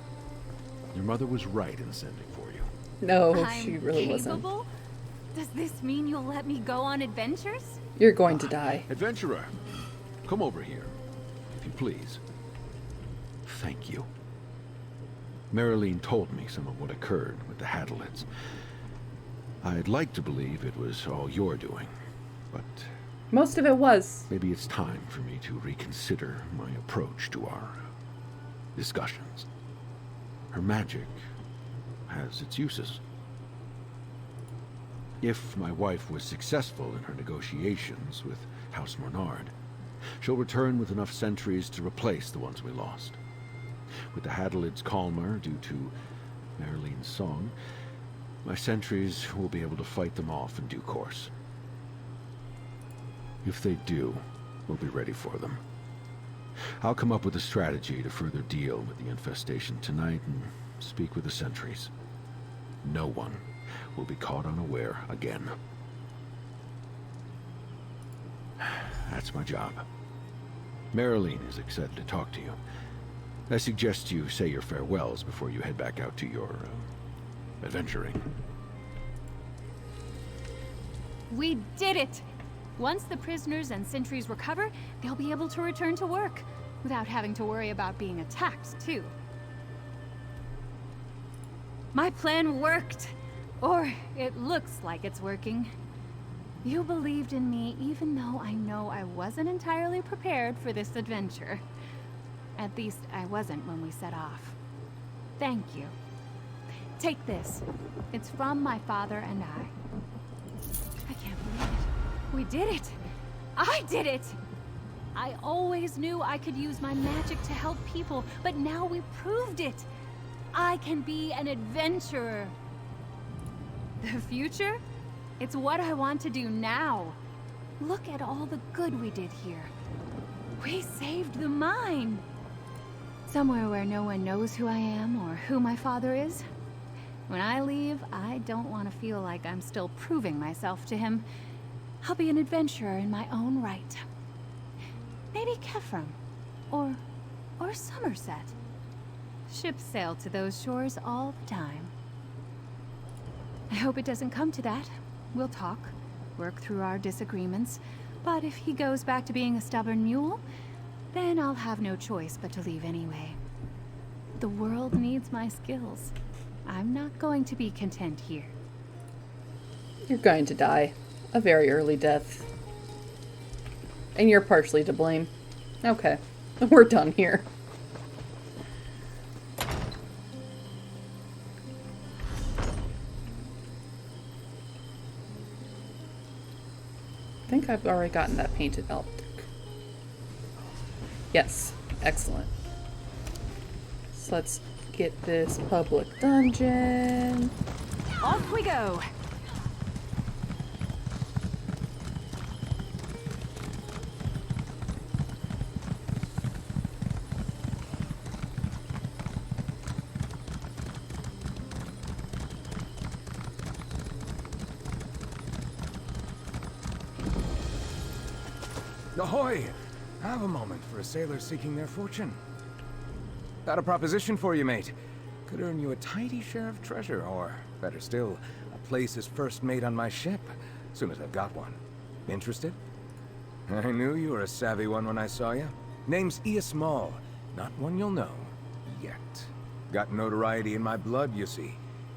Your mother was right in sending for you. No, I'm she really capable? wasn't. Does this mean you'll let me go on adventures? You're going to die. Adventurer, come over here, if you please. Thank you. Marilyn told me some of what occurred with the Hadalids. I'd like to believe it was all your doing, but Most of it was. maybe it's time for me to reconsider my approach to our discussions. Her magic has its uses. If my wife was successful in her negotiations with House Mornard, she'll return with enough sentries to replace the ones we lost. With the Hadalids calmer due to Marilyn's song, my sentries will be able to fight them off in due course. If they do, we'll be ready for them. I'll come up with a strategy to further deal with the infestation tonight and speak with the sentries. No one will be caught unaware again. That's my job. Marilyn is excited to talk to you. I suggest you say your farewells before you head back out to your adventuring. We did it! Once the prisoners and sentries recover, they'll be able to return to work, without having to worry about being attacked, too. My plan worked! Or it looks like it's working. You believed in me even though I know I wasn't entirely prepared for this adventure. At least I wasn't when we set off. Thank you. Take this. It's from my father and I. I can't believe it. We did it! I did it! I always knew I could use my magic to help people, but now we proved it! I can be an adventurer. The future? It's what I want to do now. Look at all the good we did here. We saved the mine! Somewhere where no one knows who I am or who my father is. When I leave, I don't want to feel like I'm still proving myself to him. I'll be an adventurer in my own right. Maybe Kefram, or Somerset. Ships sail to those shores all the time. I hope it doesn't come to that. We'll talk, work through our disagreements, But if he goes back to being a stubborn mule, then I'll have no choice but to leave anyway. The world needs my skills. I'm not going to be content here. You're going to die. A very early death. And you're partially to blame. Okay. We're done here. I think I've already gotten that painted optic. Yes. Excellent. So let's get this public dungeon. Off we go. Ahoy! Have a moment for a sailor seeking their fortune. Got a proposition for you, mate. Could earn you a tidy share of treasure, or, better still, a place as first mate on my ship, soon as I've got one. Interested? I knew you were a savvy one when I saw you. Name's ESO, not one you'll know. Yet. Got notoriety in my blood, you see.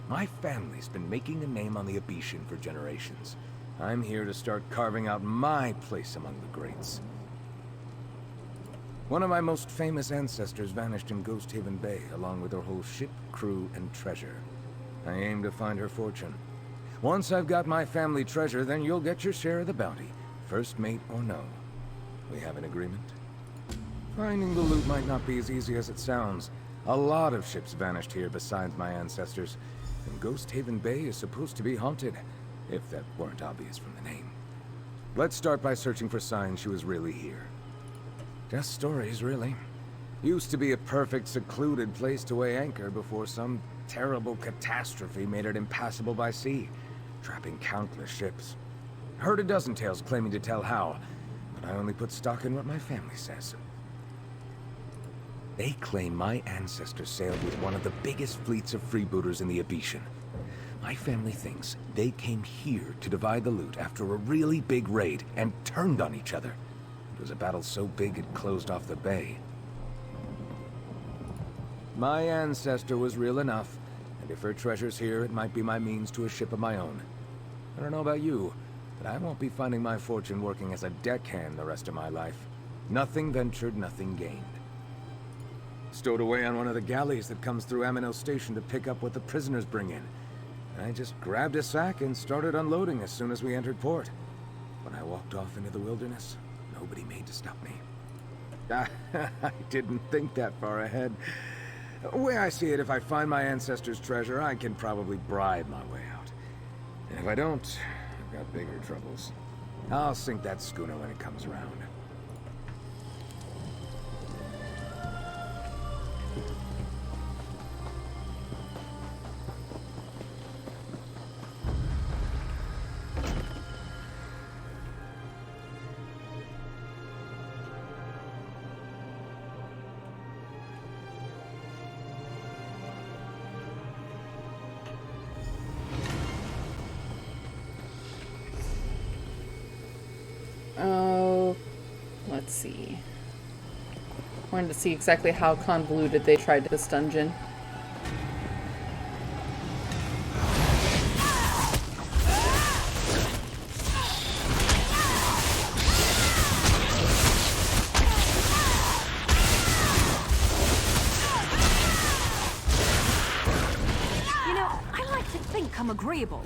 My family's been making a name on the Abetian for generations. I'm here to start carving out my place among the greats. One of my most famous ancestors vanished in Ghost Haven Bay, along with her whole ship, crew, and treasure. I aim to find her fortune. Once I've got my family treasure, then you'll get your share of the bounty, first mate or no. We have an agreement? Finding the loot might not be as easy as it sounds. A lot of ships vanished here besides my ancestors, and Ghost Haven Bay is supposed to be haunted. If that weren't obvious from the name. Let's start by searching for signs she was really here. Just stories, really. Used to be a perfect, secluded place to weigh anchor before some terrible catastrophe made it impassable by sea, trapping countless ships. Heard a dozen tales claiming to tell how, but I only put stock in what my family says. They claim my ancestors sailed with one of the biggest fleets of freebooters in the Abetian. My family thinks they came here to divide the loot after a really big raid and turned on each other. It was a battle so big it closed off the bay. My ancestor was real enough, and if her treasure's here, it might be my means to a ship of my own. I don't know about you, but I won't be finding my fortune working as a deckhand the rest of my life. Nothing ventured, nothing gained. Stowed away on one of the galleys that comes through Amino Station to pick up what the prisoners bring in. I just grabbed a sack and started unloading as soon as we entered port. When I walked off into the wilderness, nobody made to stop me. I didn't think that far ahead. The way I see it, if I find my ancestors' treasure, I can probably bribe my way out. And if I don't, I've got bigger troubles. I'll sink that schooner when it comes around. Oh, let's see. Wanted to see exactly how convoluted they tried this dungeon. You know, I like to think I'm agreeable.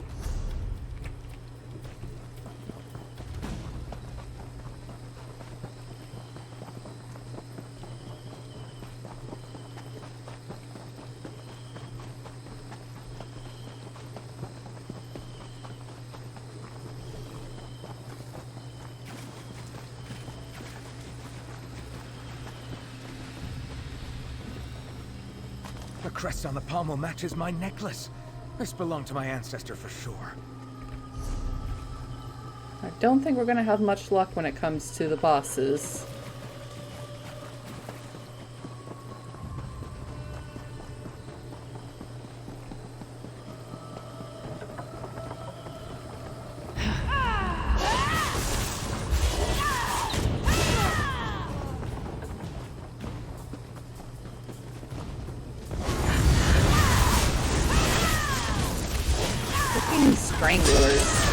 The crest on the pommel matches my necklace. This belonged to my ancestor for sure. I don't think we're going to have much luck when it comes to the bosses. stranglers.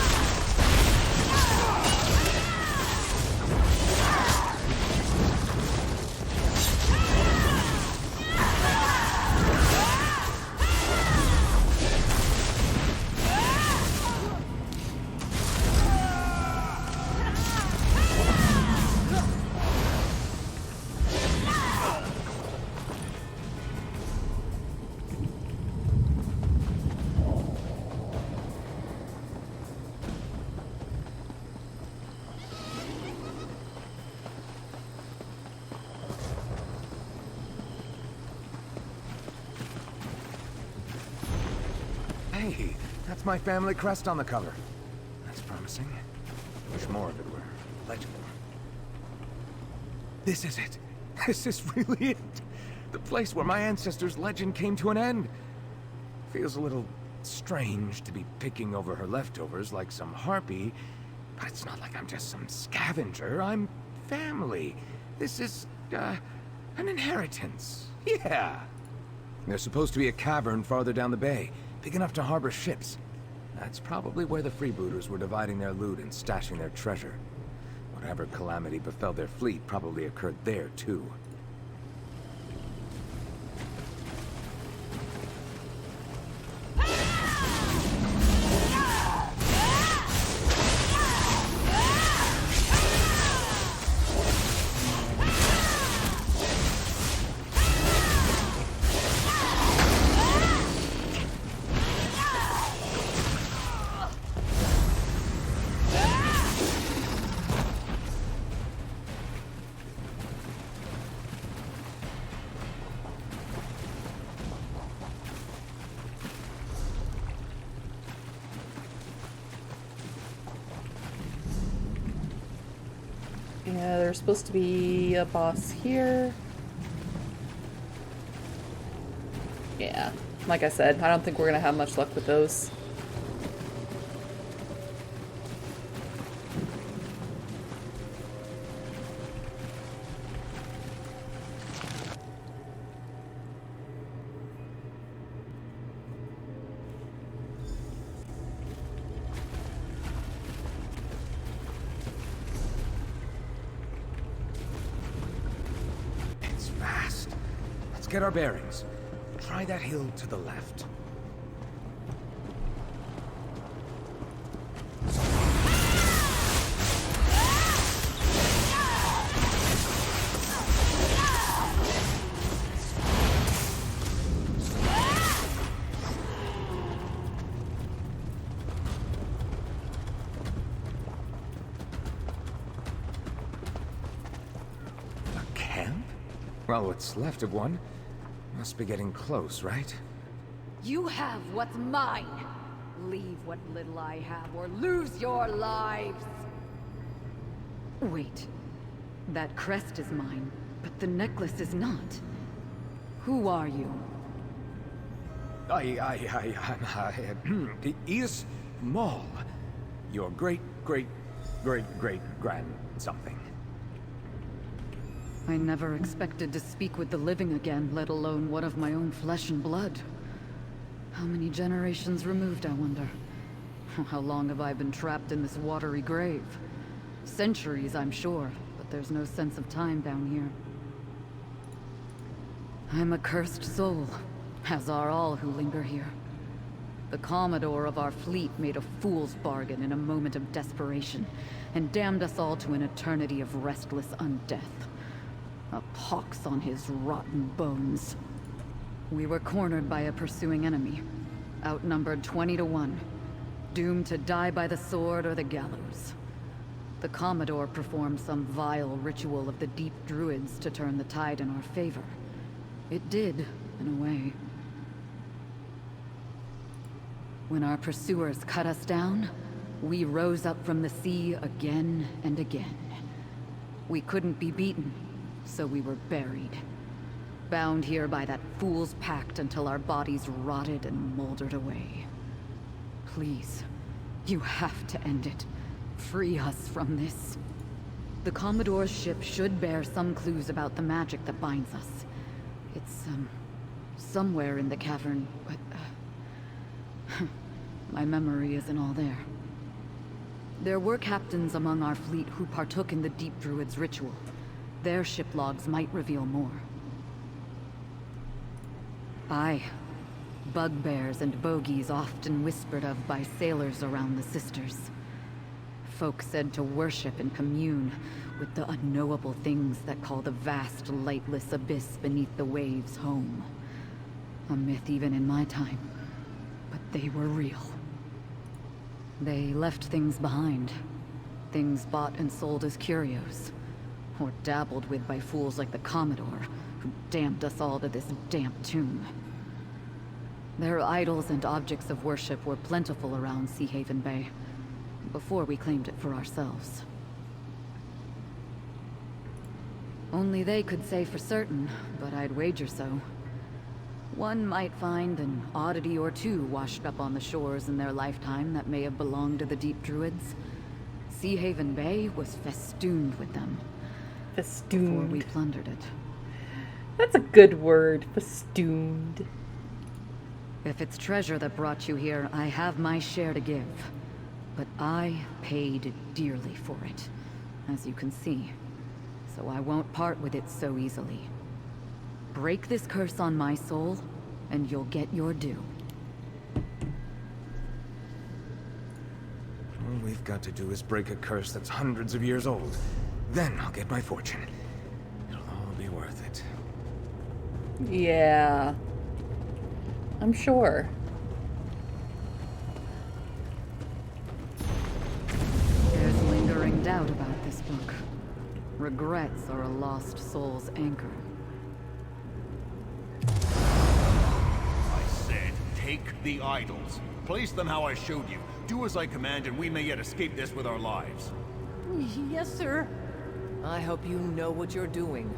Hey, that's my family crest on the cover. That's promising. Wish more of it were legible. This is it. This is really it. The place where my ancestors' legend came to an end. Feels a little strange to be picking over her leftovers like some harpy, but it's not like I'm just some scavenger. I'm family. This is, an inheritance. Yeah. There's supposed to be a cavern farther down the bay, big enough to harbor ships. That's probably where the freebooters were dividing their loot and stashing their treasure. Whatever calamity befell their fleet probably occurred there, too. Yeah, there's supposed to be a boss here. Yeah, like I said, I don't think we're gonna have much luck with those. Get our bearings. Try that hill to the left. A camp? Well, what's left of one. Must be getting close, right? You have what's mine. Leave what little I have or lose your lives. Wait. That crest is mine, but the necklace is not. Who are you? I'm ESO Maul. Your great grand something. I never expected to speak with the living again, let alone one of my own flesh and blood. How many generations removed, I wonder? How long have I been trapped in this watery grave? Centuries, I'm sure, but there's no sense of time down here. I'm a cursed soul, as are all who linger here. The Commodore of our fleet made a fool's bargain in a moment of desperation, and damned us all to an eternity of restless undeath. A pox on his rotten bones. We were cornered by a pursuing enemy, outnumbered 20 to 1, doomed to die by the sword or the gallows. The Commodore performed some vile ritual of the deep druids to turn the tide in our favor. It did, in a way. When our pursuers cut us down, we rose up from the sea again and again. We couldn't be beaten, so we were buried. Bound here by that fool's pact until our bodies rotted and moldered away. Please, you have to end it. Free us from this. The Commodore's ship should bear some clues about the magic that binds us. It's, somewhere in the cavern, but... My memory isn't all there. There were captains among our fleet who partook in the Deep Druid's ritual. Their ship logs might reveal more. Aye. Bugbears and bogies often whispered of by sailors around the Sisters. Folk said to worship and commune with the unknowable things that call the vast, lightless abyss beneath the waves home. A myth even in my time, but they were real. They left things behind. Things bought and sold as curios, or dabbled with by fools like the Commodore, who damned us all to this damp tomb. Their idols and objects of worship were plentiful around Sea Haven Bay, before we claimed it for ourselves. Only they could say for certain, but I'd wager so. One might find an oddity or two washed up on the shores in their lifetime that may have belonged to the Deep Druids. Sea Haven Bay was festooned with them. Festooned. Before we plundered it. That's a good word, festooned. If it's treasure that brought you here, I have my share to give. But I paid dearly for it, as you can see. So I won't part with it so easily. Break this curse on my soul, and you'll get your due. All we've got to do is break a curse that's hundreds of years old. Then I'll get my fortune. It'll all be worth it. Yeah. I'm sure. There's lingering doubt about this book. Regrets are a lost soul's anchor. I said, take the idols. Place them how I showed you. Do as I command, and we may yet escape this with our lives. Yes, sir. I hope you know what you're doing.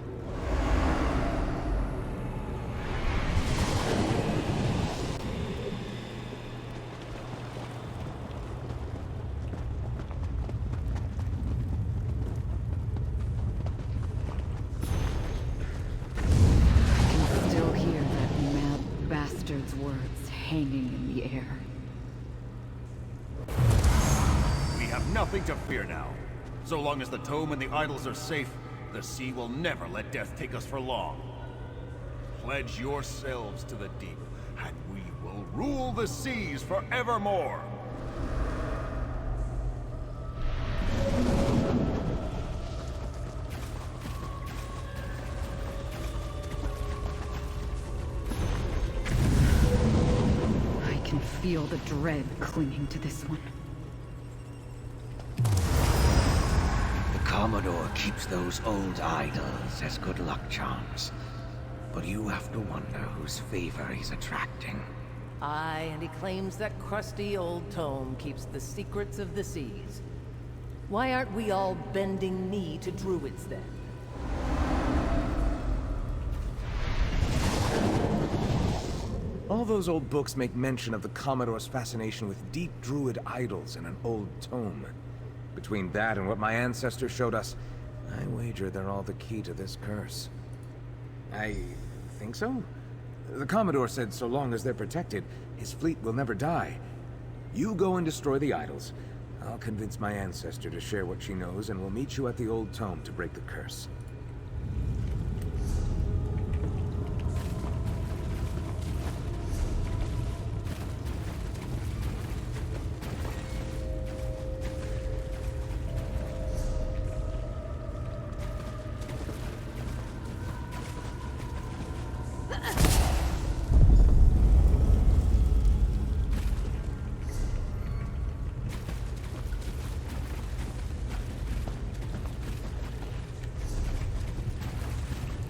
Words hanging in the air. We have nothing to fear now. So long as the tome and the idols are safe, the sea will never let death take us for long. Pledge yourselves to the deep, and we will rule the seas forevermore. Feel the dread clinging to this one. The Commodore keeps those old idols as good luck charms. But you have to wonder whose favor he's attracting. Aye, and he claims that crusty old tome keeps the secrets of the seas. Why aren't we all bending knee to druids then? All those old books make mention of the Commodore's fascination with deep druid idols in an old tome. Between that and what my ancestors showed us, I wager they're all the key to this curse. I think so. The Commodore said so long as they're protected, his fleet will never die. You go and destroy the idols. I'll convince my ancestor to share what she knows, and we'll meet you at the old tome to break the curse.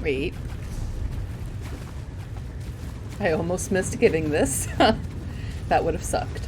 Wait. I almost missed getting this. That would have sucked.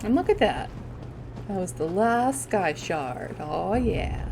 And look at that. That was the last sky shard. Oh, yeah.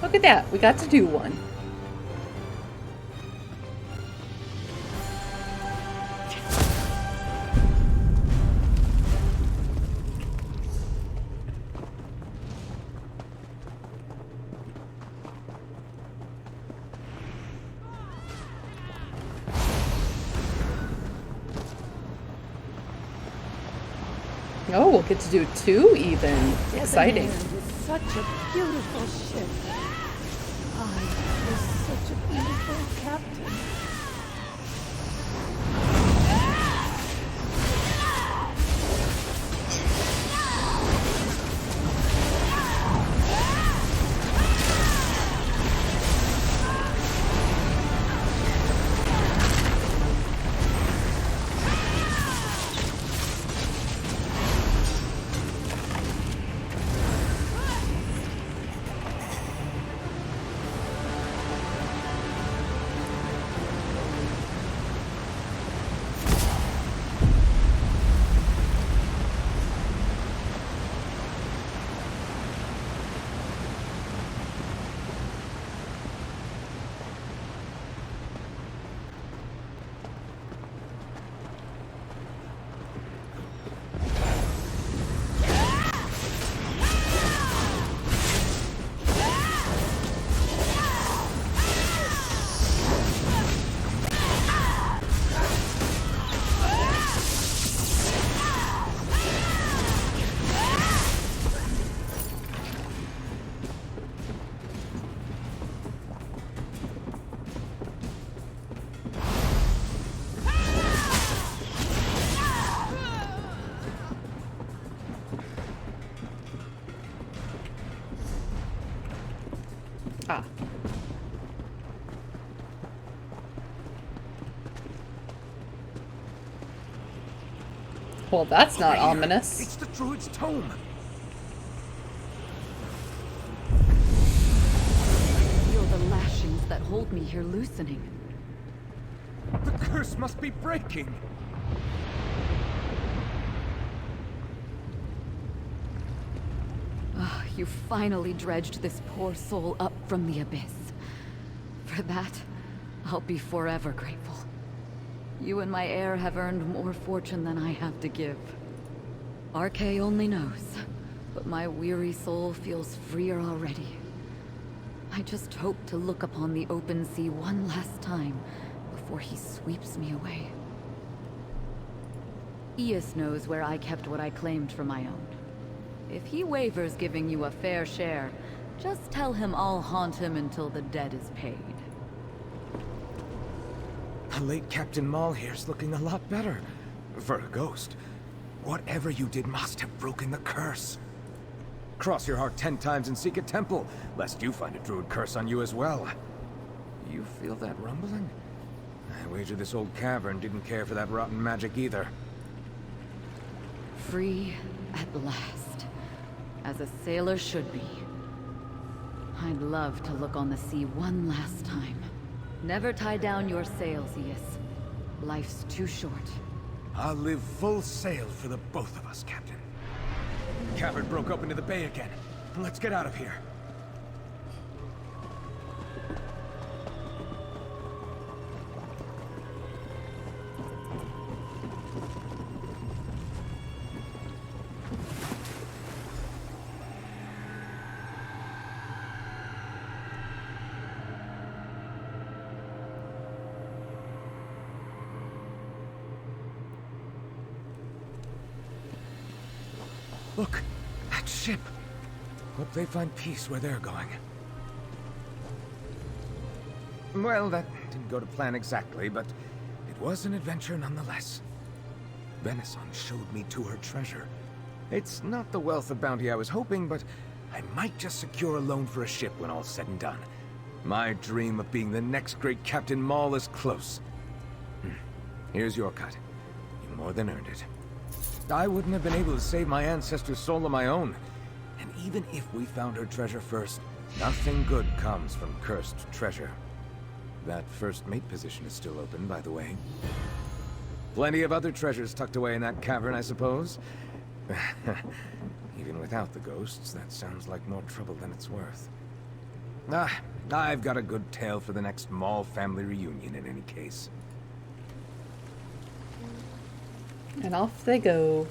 Look at that. We got to do one. Oh, we'll get to do two even. Exciting. Such a beautiful ship. I was such a beautiful captain. Ah. Well, that's not ominous. It's the druid's tome. Feel the lashings that hold me here loosening. The curse must be breaking. You finally dredged this poor soul up from the abyss. For that, I'll be forever grateful. You and my heir have earned more fortune than I have to give. RK only knows, but my weary soul feels freer already. I just hope to look upon the open sea one last time before he sweeps me away. ESO knows where I kept what I claimed for my own. If he wavers giving you a fair share, just tell him I'll haunt him until the debt is paid. The late Captain Maul here's looking a lot better. For a ghost. Whatever you did must have broken the curse. Cross your heart 10 times and seek a temple, lest you find a druid curse on you as well. You feel that rumbling? I wager this old cavern didn't care for that rotten magic either. Free at last. As a sailor should be. I'd love to look on the sea one last time. Never tie down your sails, ESO. Life's too short. I'll live full sail for the both of us, Captain. Cavern broke up into the bay again. Let's get out of here. ship. Hope they find peace where they're going. Well, that didn't go to plan exactly, but it was an adventure nonetheless. Venison showed me to her treasure. It's not the wealth of bounty I was hoping, but I might just secure a loan for a ship when all's said and done. My dream of being the next great Captain Maul is close. Here's your cut. You more than earned it. I wouldn't have been able to save my ancestor's soul on my own. And even if we found her treasure first, nothing good comes from cursed treasure. That first mate position is still open, by the way. Plenty of other treasures tucked away in that cavern, I suppose. Even without the ghosts, that sounds like more trouble than it's worth. I've got a good tale for the next Maul family reunion in any case. And off they go.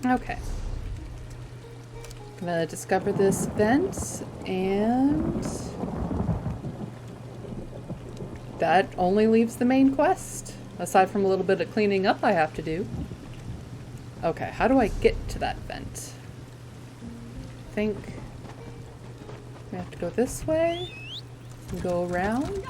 Okay. I'm gonna discover this vent, and that only leaves the main quest, aside from a little bit of cleaning up I have to do. Okay, how do I get to that vent? I think we have to go this way and go around.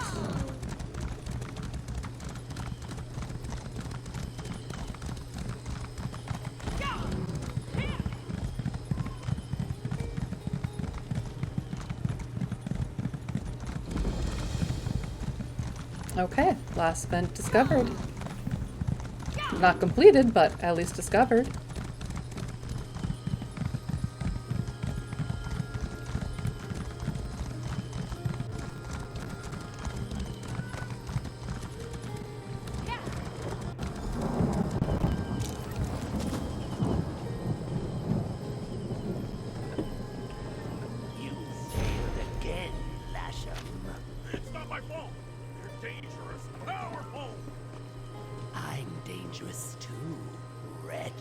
Okay, last vent discovered. Not completed, but at least discovered. You failed again, Lasham. It's not my fault. You're dangerous, powerful. I'm dangerous too, wretch.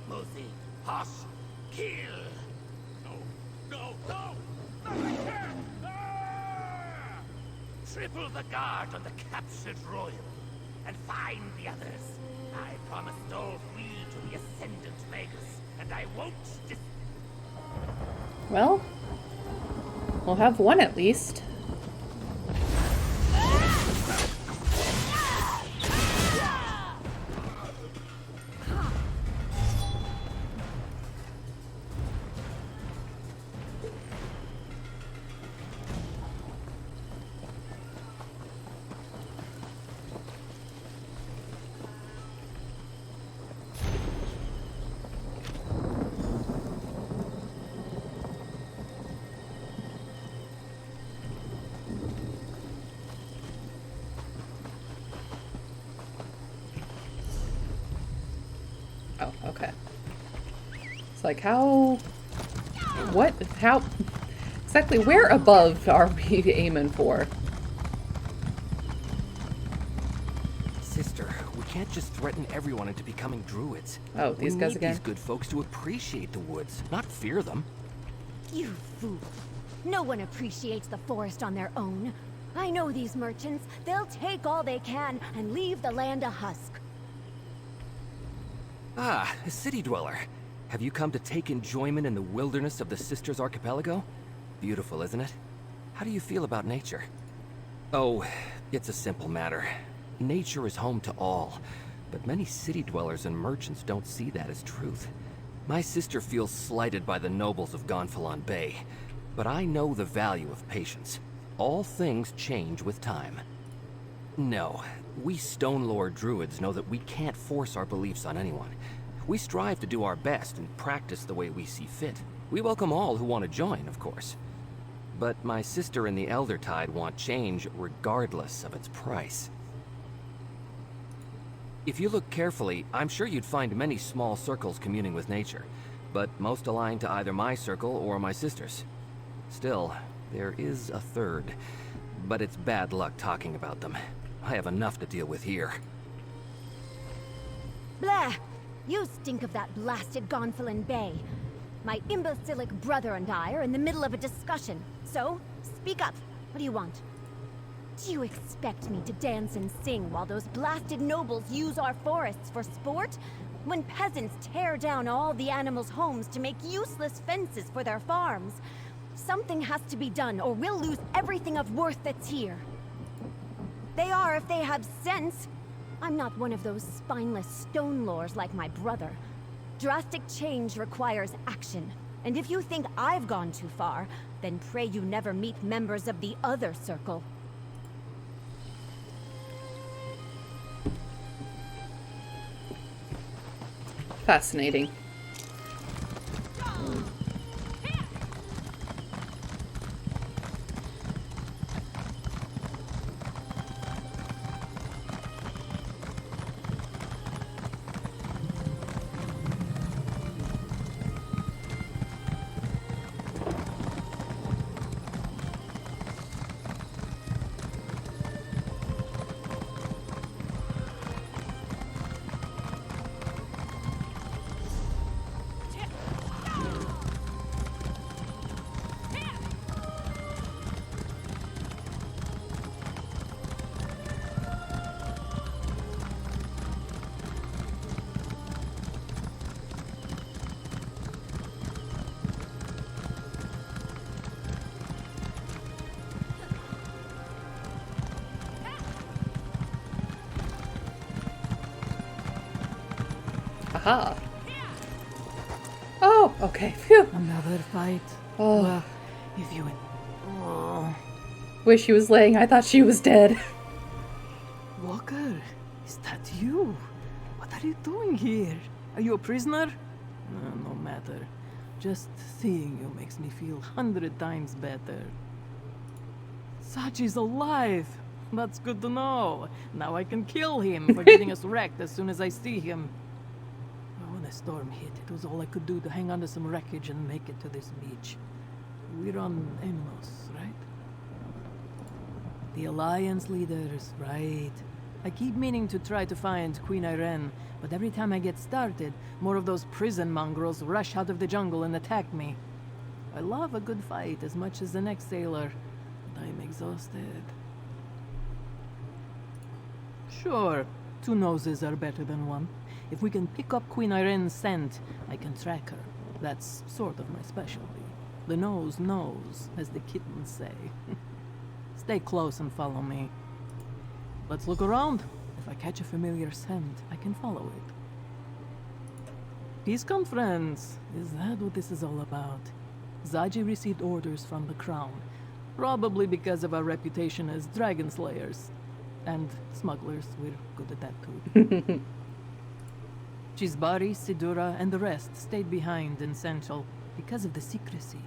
Mosey, hush, kill. No! Not like that! Ah! Triple the guard on the captured royal, and find the others. I promised all three to the Ascendant Magus, and I won't Well, we'll have one at least. Oh, okay. It's like how... What? How... Exactly where above are we aiming for? Sister, we can't just threaten everyone into becoming druids. Oh, these guys We need again? these good folks to appreciate the woods, not fear them. You fool. No one appreciates the forest on their own. I know these merchants. They'll take all they can and leave the land a husk. Ah, a city dweller. Have you come to take enjoyment in the wilderness of the Sisters Archipelago? Beautiful, isn't it? How do you feel about nature? Oh, it's a simple matter. Nature is home to all, but many city dwellers and merchants don't see that as truth. My sister feels slighted by the nobles of Gonfalon Bay, but I know the value of patience. All things change with time. No, we Stonelord Druids know that we can't force our beliefs on anyone. We strive to do our best and practice the way we see fit. We welcome all who want to join, of course. But my sister and the Elder Tide want change regardless of its price. If you look carefully, I'm sure you'd find many small circles communing with nature, but most aligned to either my circle or my sister's. Still, there is a third, but it's bad luck talking about them. I have enough to deal with here. Blah! You stink of that blasted Gonfalon Bay. My imbecilic brother and I are in the middle of a discussion. So, speak up. What do you want? Do you expect me to dance and sing while those blasted nobles use our forests for sport? When peasants tear down all the animals' homes to make useless fences for their farms? Something has to be done, or we'll lose everything of worth that's here. They are if they have sense. I'm not one of those spineless stone lords like my brother. Drastic change requires action. And if you think I've gone too far, then pray you never meet members of the other circle. Fascinating. Aha. Oh, okay. Phew. Another fight. Oh. Well, if you... Oh. Where she was laying, I thought she was dead. Walker, is that you? What are you doing here? Are you a prisoner? No matter. Just seeing you makes me feel 100 times better. Sachi's alive! That's good to know. Now I can kill him for getting us wrecked as soon as I see him. When the storm hit, it was all I could do to hang on to some wreckage and make it to this beach. We're on Emnos, right? The Alliance leaders, right. I keep meaning to try to find Queen Irene, but every time I get started, more of those prison mongrels rush out of the jungle and attack me. I love a good fight as much as the next sailor, but I'm exhausted. Sure, 2 noses are better than 1. If we can pick up Queen Irene's scent, I can track her. That's sort of my specialty. The nose knows, as the kittens say. Stay close and follow me. Let's look around. If I catch a familiar scent, I can follow it. Peace conference. Is that what this is all about? Zaji received orders from the crown. Probably because of our reputation as dragon slayers. And smugglers, we're good at that too. Chisbari, Sidura, and the rest stayed behind in Central because of the secrecy.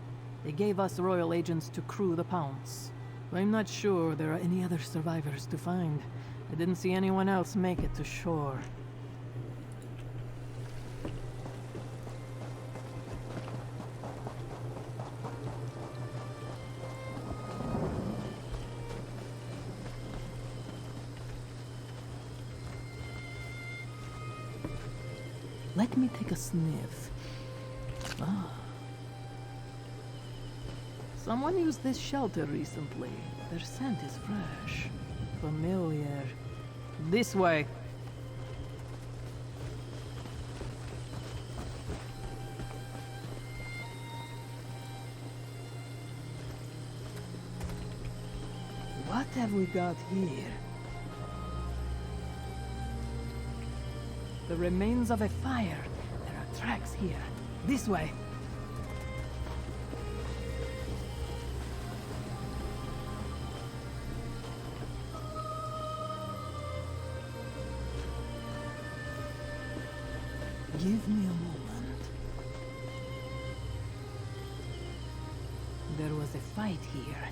They gave us royal agents to crew the Pounce. I'm not sure there are any other survivors to find. I didn't see anyone else make it to shore. Let me take a sniff. Ah. Someone used this shelter recently. Their scent is fresh. Familiar. This way. What have we got here? The remains of a fire. There are tracks here. This way. Give me a moment. There was a fight here.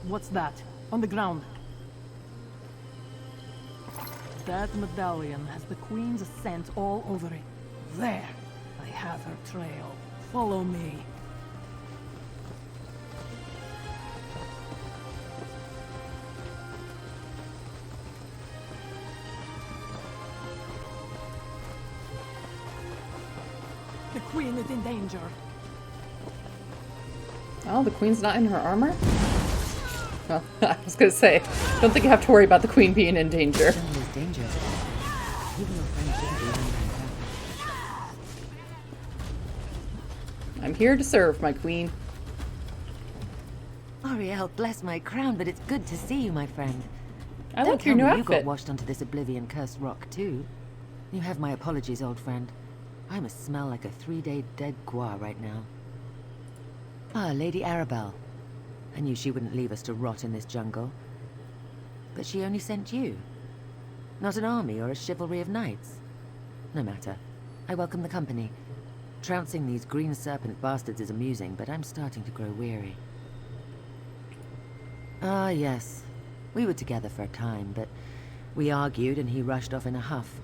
What's that? On the ground. That medallion has the Queen's scent all over it. There! I have her trail. Follow me. The queen is in danger. Oh, the queen's not in her armor? Well, I was gonna say, don't think you have to worry about the queen being in danger. There's danger. Even your friend shouldn't be remembering that. I'm here to serve, my queen. Ariel, bless my crown, but it's good to see you, my friend. I Don't like your tell new me you got outfit. washed onto this oblivion-cursed rock, too. You have my apologies, old friend. I must smell like a 3-day dead gua right now. Ah, Lady Arabelle. I knew she wouldn't leave us to rot in this jungle. But she only sent you. Not an army or a chivalry of knights. No matter. I welcome the company. Trouncing these green serpent bastards is amusing, but I'm starting to grow weary. Ah, yes. We were together for a time, but we argued and he rushed off in a huff.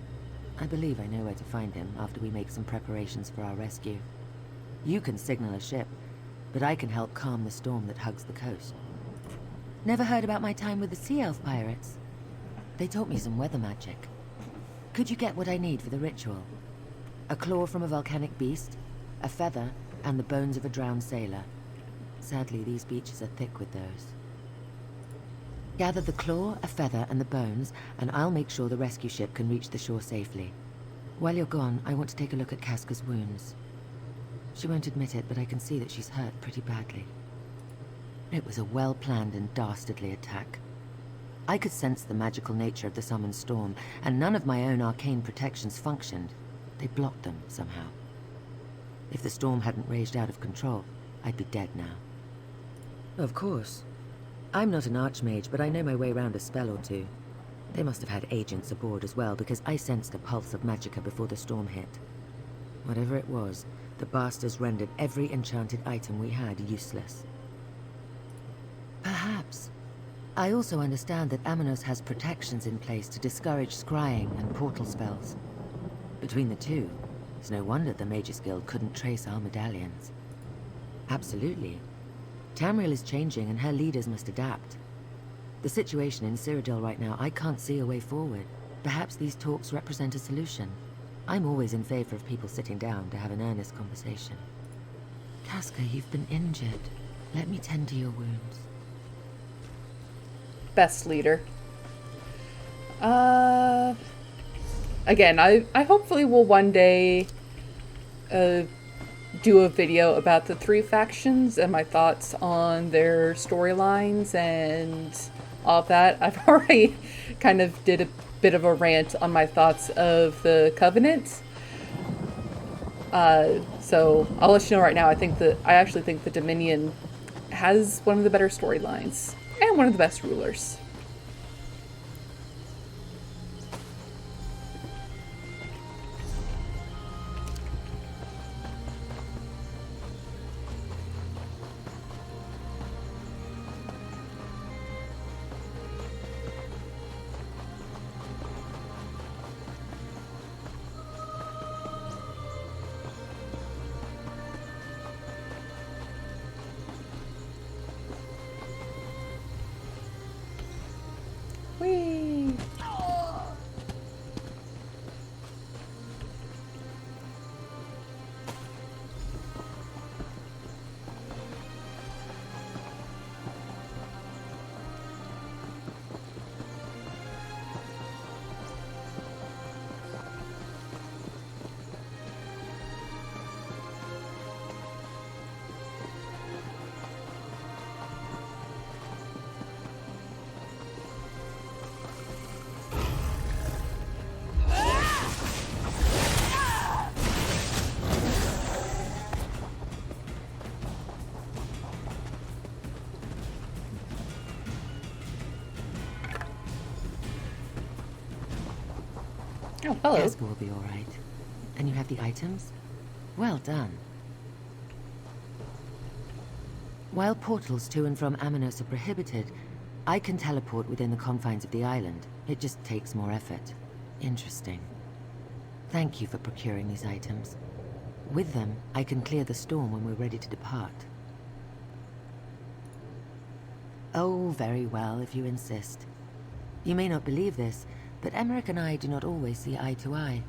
I believe I know where to find him after we make some preparations for our rescue. You can signal a ship, but I can help calm the storm that hugs the coast. Never heard about my time with the Sea Elf pirates? They taught me some weather magic. Could you get what I need for the ritual? A claw from a volcanic beast, a feather, and the bones of a drowned sailor. Sadly, these beaches are thick with those. Gather the claw, a feather, and the bones, and I'll make sure the rescue ship can reach the shore safely. While you're gone, I want to take a look at Casca's wounds. She won't admit it, but I can see that she's hurt pretty badly. It was a well-planned and dastardly attack. I could sense the magical nature of the summoned storm, and none of my own arcane protections functioned. They blocked them, somehow. If the storm hadn't raged out of control, I'd be dead now. Of course. I'm not an archmage, but I know my way around a spell or two. They must have had agents aboard as well, because I sensed a pulse of magicka before the storm hit. Whatever it was, the bastards rendered every enchanted item we had useless. Perhaps. I also understand that Amanos has protections in place to discourage scrying and portal spells. Between the two, it's no wonder the Mages Guild couldn't trace our medallions. Absolutely. Tamriel is changing and her leaders must adapt. The situation in Cyrodiil right now, I can't see a way forward. Perhaps these talks represent a solution. I'm always in favor of people sitting down to have an earnest conversation. Casca, you've been injured. Let me tend to your wounds. Best leader. Again, I hopefully will one day do a video about the 3 factions and my thoughts on their storylines and all of that. I've already kind of did a bit of a rant on my thoughts of the Covenant. So I'll let you know right now, I actually think the Dominion has one of the better storylines and one of the best rulers. Whee! Oh, hello. Casca will be all right. And you have the items? Well done. While portals to and from Amanos are prohibited, I can teleport within the confines of the island. It just takes more effort. Interesting. Thank you for procuring these items. With them, I can clear the storm when we're ready to depart. Oh, very well, if you insist. You may not believe this, but Emmerich and I do not always see eye to eye.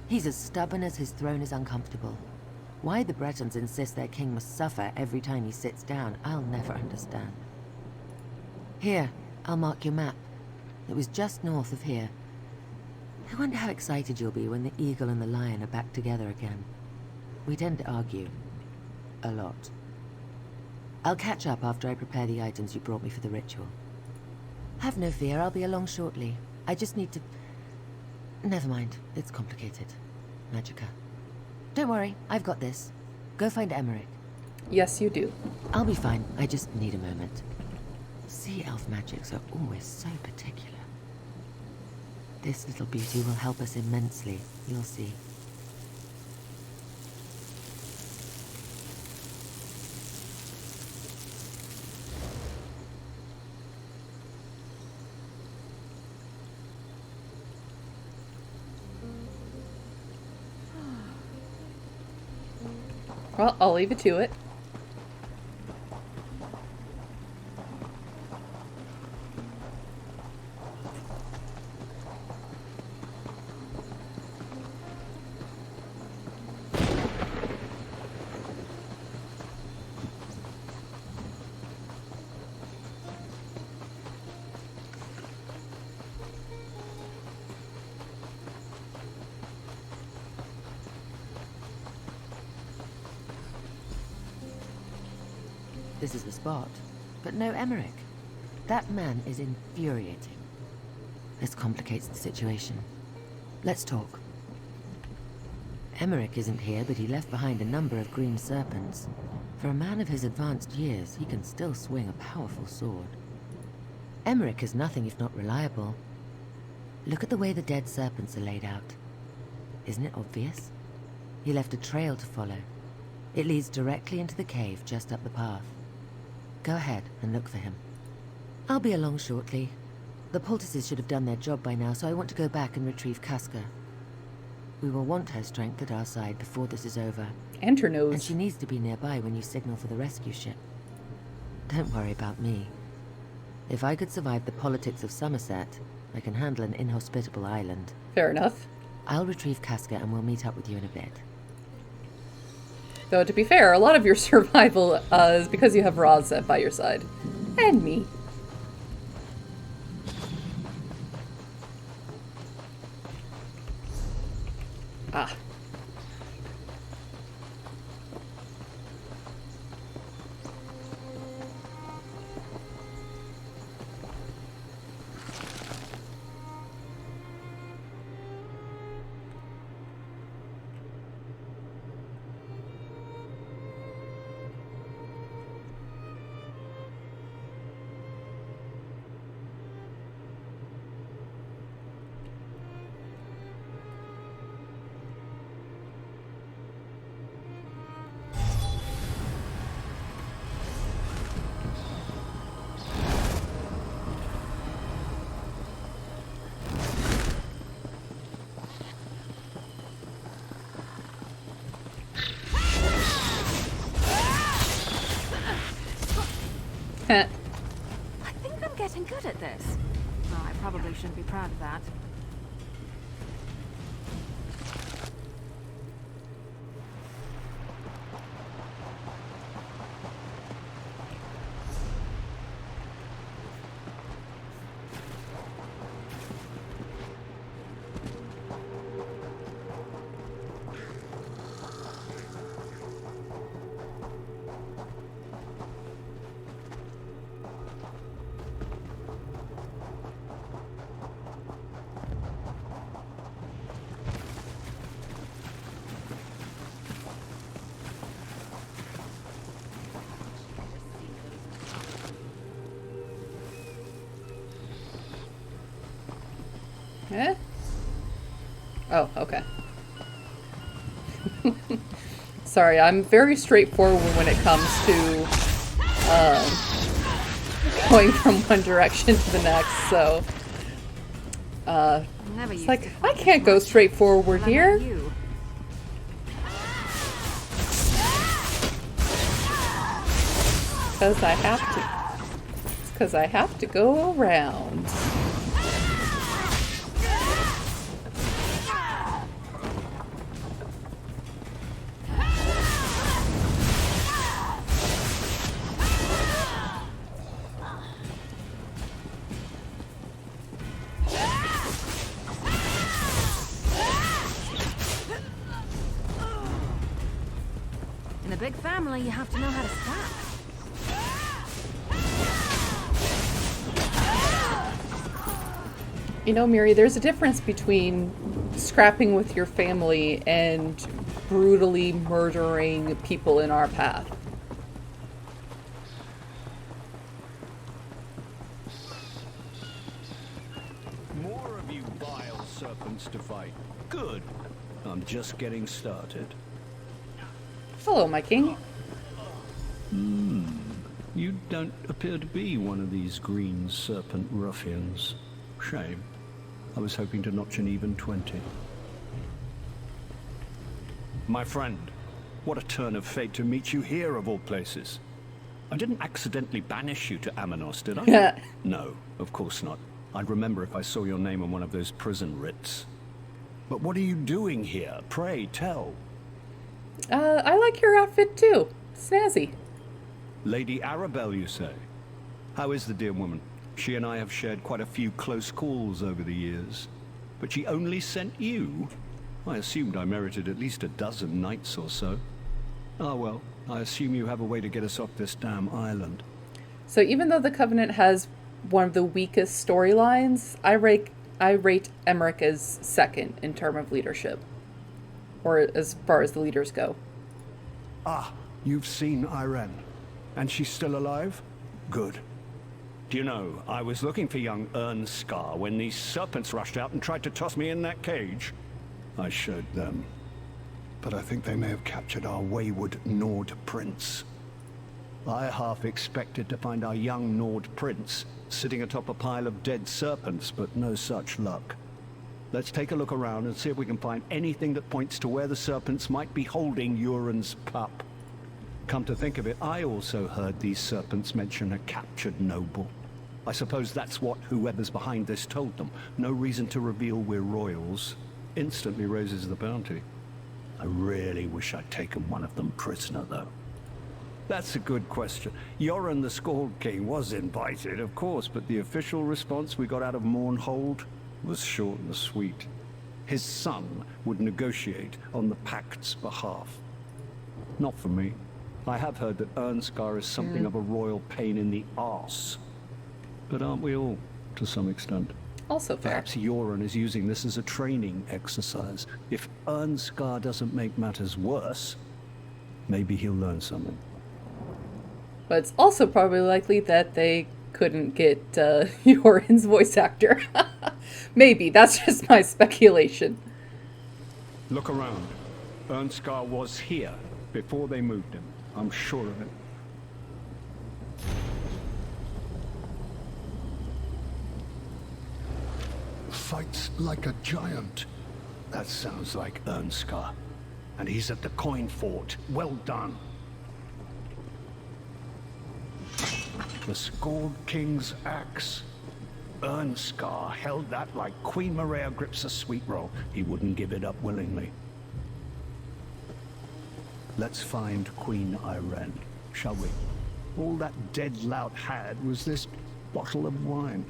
He's as stubborn as his throne is uncomfortable. Why the Bretons insist their king must suffer every time he sits down, I'll never understand. Here, I'll mark your map. It was just north of here. I wonder how excited you'll be when the eagle and the lion are back together again. We tend to argue. A lot. I'll catch up after I prepare the items you brought me for the ritual. Have no fear, I'll be along shortly. I just need to... Never mind, it's complicated. Magica. Don't worry, I've got this. Go find Emmerich. Yes, you do. I'll be fine, I just need a moment. Sea elf magics are always so particular. This little beauty will help us immensely, you'll see. Well, I'll leave it to it. This is the spot, but no Emmerich. That man is infuriating. This complicates the situation. Let's talk. Emmerich isn't here, but he left behind a number of green serpents. For a man of his advanced years, he can still swing a powerful sword. Emmerich is nothing if not reliable. Look at the way the dead serpents are laid out. Isn't it obvious? He left a trail to follow. It leads directly into the cave just up the path. Go ahead and look for him. I'll be along shortly. The poultices should have done their job by now, so I want to go back and retrieve Casca. We will want her strength at our side before this is over. And her nose. And she needs to be nearby when you signal for the rescue ship. Don't worry about me. If I could survive the politics of Somerset, I can handle an inhospitable island. Fair enough. I'll retrieve Casca and we'll meet up with you in a bit. Though, to be fair, a lot of your survival is because you have Roz by your side. And me. Ah. I think I'm getting good at this. Well, I probably shouldn't be proud of that. Eh? Oh, okay. Sorry, I'm very straightforward when it comes to going from one direction to the next, so it's like, I can't go straight forward here. Because I have to. It's because I have to go around. In a big family, you have to know how to stack. You know, Miri, there's a difference between scrapping with your family and brutally murdering people in our path. More of you vile serpents to fight. Good. I'm just getting started. Hello, my king. You don't appear to be one of these green serpent ruffians. Shame. I was hoping to notch an even 20. My friend, what a turn of fate to meet you here of all places. I didn't accidentally banish you to Amanos, did I? No, of course not. I'd remember if I saw your name on one of those prison writs. But what are you doing here? Pray, tell. I like your outfit too. Snazzy. Lady Arabelle, you say? How is the dear woman? She and I have shared quite a few close calls over the years. But she only sent you? I assumed I merited at least a dozen knights or so. Ah well, I assume you have a way to get us off this damn island. So even though the Covenant has one of the weakest storylines, I rate Emmerich as second in terms of leadership. Or as far as the leaders go. Ah, you've seen Irene. And she's still alive? Good. Do you know, I was looking for young Ernskar when these serpents rushed out and tried to toss me in that cage. I showed them. But I think they may have captured our wayward Nord prince. I half expected to find our young Nord prince sitting atop a pile of dead serpents, but no such luck. Let's take a look around and see if we can find anything that points to where the serpents might be holding Urin's pup. Come to think of it, I also heard these serpents mention a captured noble. I suppose that's what whoever's behind this told them. No reason to reveal we're royals. Instantly raises the bounty. I really wish I'd taken one of them prisoner, though. That's a good question. Yoren the Scald King was invited, of course, but the official response we got out of Mournhold was short and sweet. His son would negotiate on the Pact's behalf. Not for me. I have heard that Ernskar is something of a royal pain in the arse. But aren't we all, to some extent? Also fair. Perhaps Yoren is using this as a training exercise. If Ernskar doesn't make matters worse, maybe he'll learn something. But it's also probably likely that they couldn't get Yoren's voice actor. Maybe, that's just my speculation. Look around. Ernskar was here before they moved him. I'm sure of it. Fights like a giant. That sounds like Ernskar. And he's at the coin fort. Well done. The Scald King's axe. Ernskar held that like Queen Maria grips a sweet roll. He wouldn't give it up willingly. Let's find Queen Irene, shall we? All that dead lout had was this bottle of wine.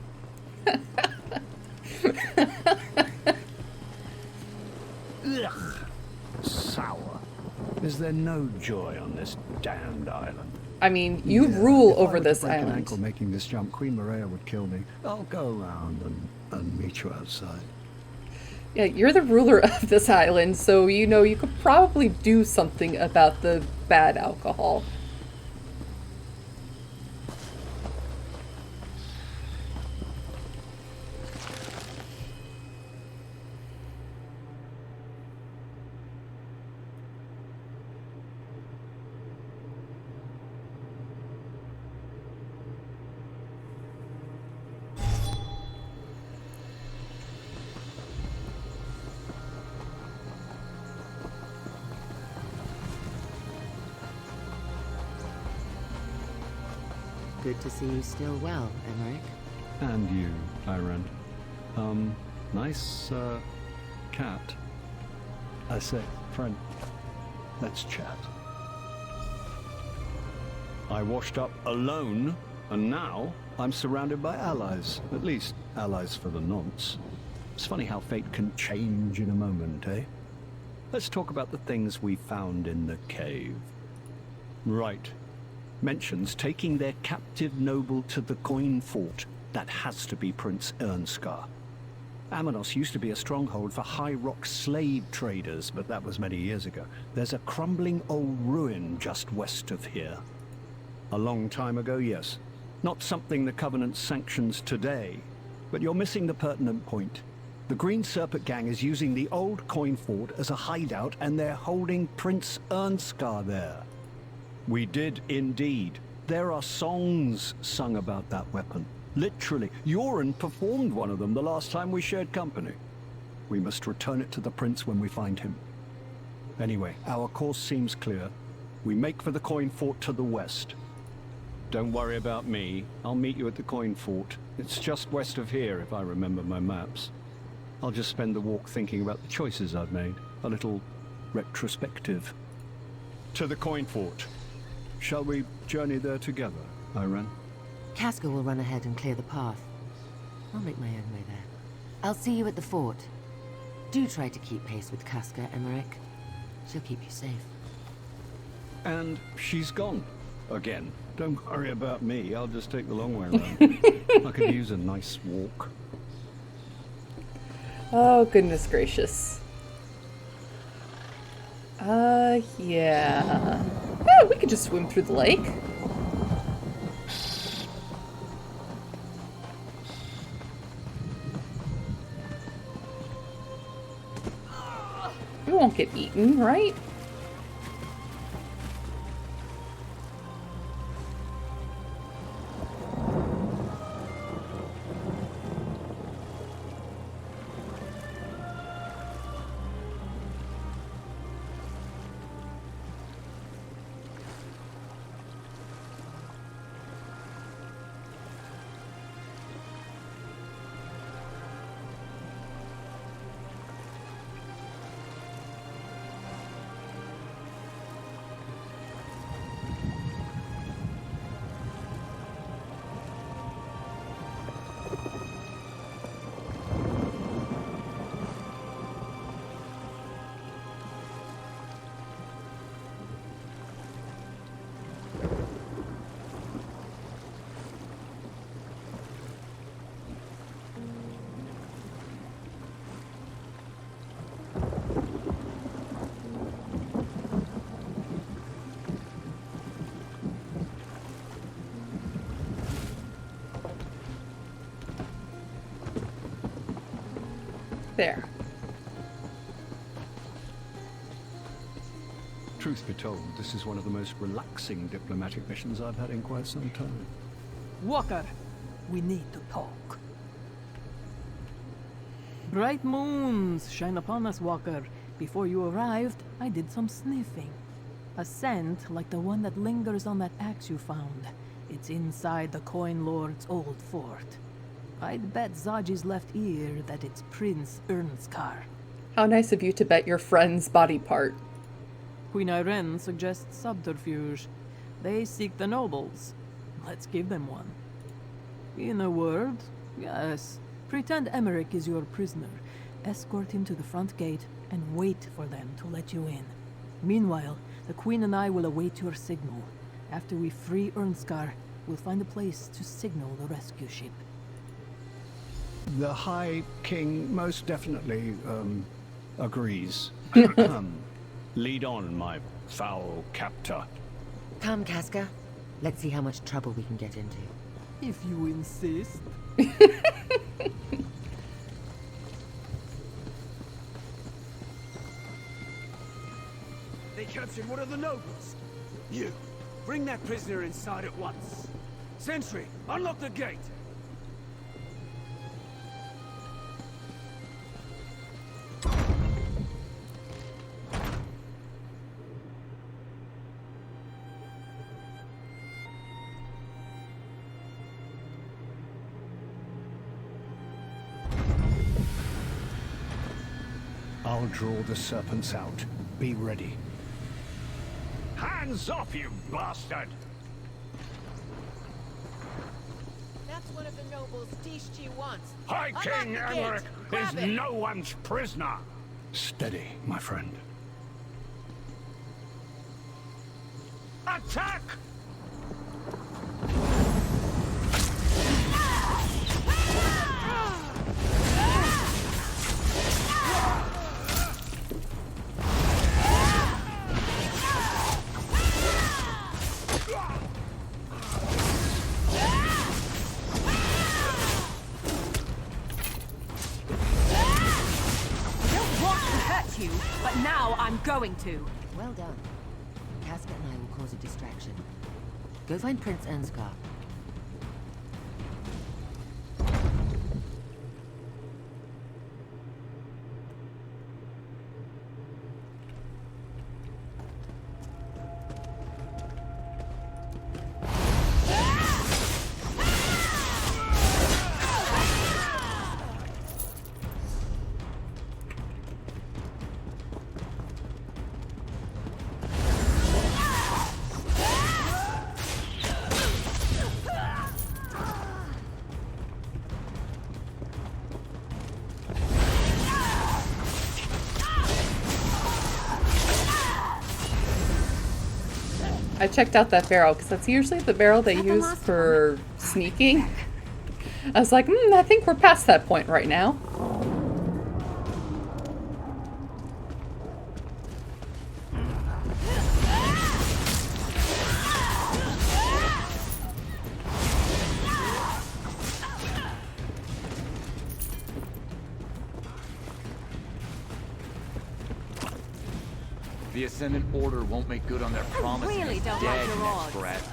Ugh, sour. Is there no joy on this damned island? I mean, you rule over this If I were to break an island. ankle making this jump, Queen Maria would kill me. I'll go around and meet you outside. Yeah, you're the ruler of this island, so you know you could probably do something about the bad alcohol. Good to see you still well, Emmerich. And you, Irene. Nice, cat. I say, friend, let's chat. I washed up alone, and now I'm surrounded by allies. At least, allies for the nonce. It's funny how fate can change in a moment, eh? Let's talk about the things we found in the cave. Right. Mentions taking their captive noble to the coin fort. That has to be Prince Ernskar. Amanos used to be a stronghold for High Rock slave traders, but that was many years ago. There's a crumbling old ruin just west of here. A long time ago, yes. Not something the Covenant sanctions today, but you're missing the pertinent point. The Green Serpent Gang is using the old coin fort as a hideout, and they're holding Prince Ernskar there. We did indeed. There are songs sung about that weapon. Literally, Yoren performed one of them the last time we shared company. We must return it to the prince when we find him. Anyway, our course seems clear. We make for the coin fort to the west. Don't worry about me. I'll meet you at the coin fort. It's just west of here, if I remember my maps. I'll just spend the walk thinking about the choices I've made. A little retrospective. To the coin fort. Shall we journey there together, Irene? Casca will run ahead and clear the path. I'll make my own way there. I'll see you at the fort. Do try to keep pace with Casca, Emmerich. She'll keep you safe. And she's gone. Again. Don't worry about me. I'll just take the long way around. I could use a nice walk. Oh, goodness gracious. Yeah. Oh, we could just swim through the lake. We won't get eaten, right? There. Truth be told, this is one of the most relaxing diplomatic missions I've had in quite some time. Walker, we need to talk. Bright moons shine upon us, Walker. Before you arrived, I did some sniffing. A scent like the one that lingers on that axe you found. It's inside the Coin Lord's old fort. I'd bet Zaji's left ear that it's Prince Ernskar. How nice of you to bet your friend's body part. Queen Irene suggests subterfuge. They seek the nobles. Let's give them one. In a word, yes. Pretend Emmerich is your prisoner. Escort him to the front gate and wait for them to let you in. Meanwhile, the Queen and I will await your signal. After we free Ernskar, we'll find a place to signal the rescue ship. The High King most definitely, agrees. Lead on, my foul captor. Come, Casca. Let's see how much trouble we can get into. If you insist. They captured one of the nobles. You. Bring that prisoner inside at once. Sentry, unlock the gate. I'll draw the serpents out. Be ready. Hands off, you bastard! That's one of the nobles Dishchi wants. High King Emmerich is no one's prisoner! Steady, my friend. Attack! You, but now I'm going to. Well done. Casca and I will cause a distraction. Go find Prince Ernskar. I checked out that barrel because that's usually the barrel they use for sneaking. I was like, I think we're past that point right now. The Ascendant Order won't make good on their promise really against don't dead like your next odds. breath.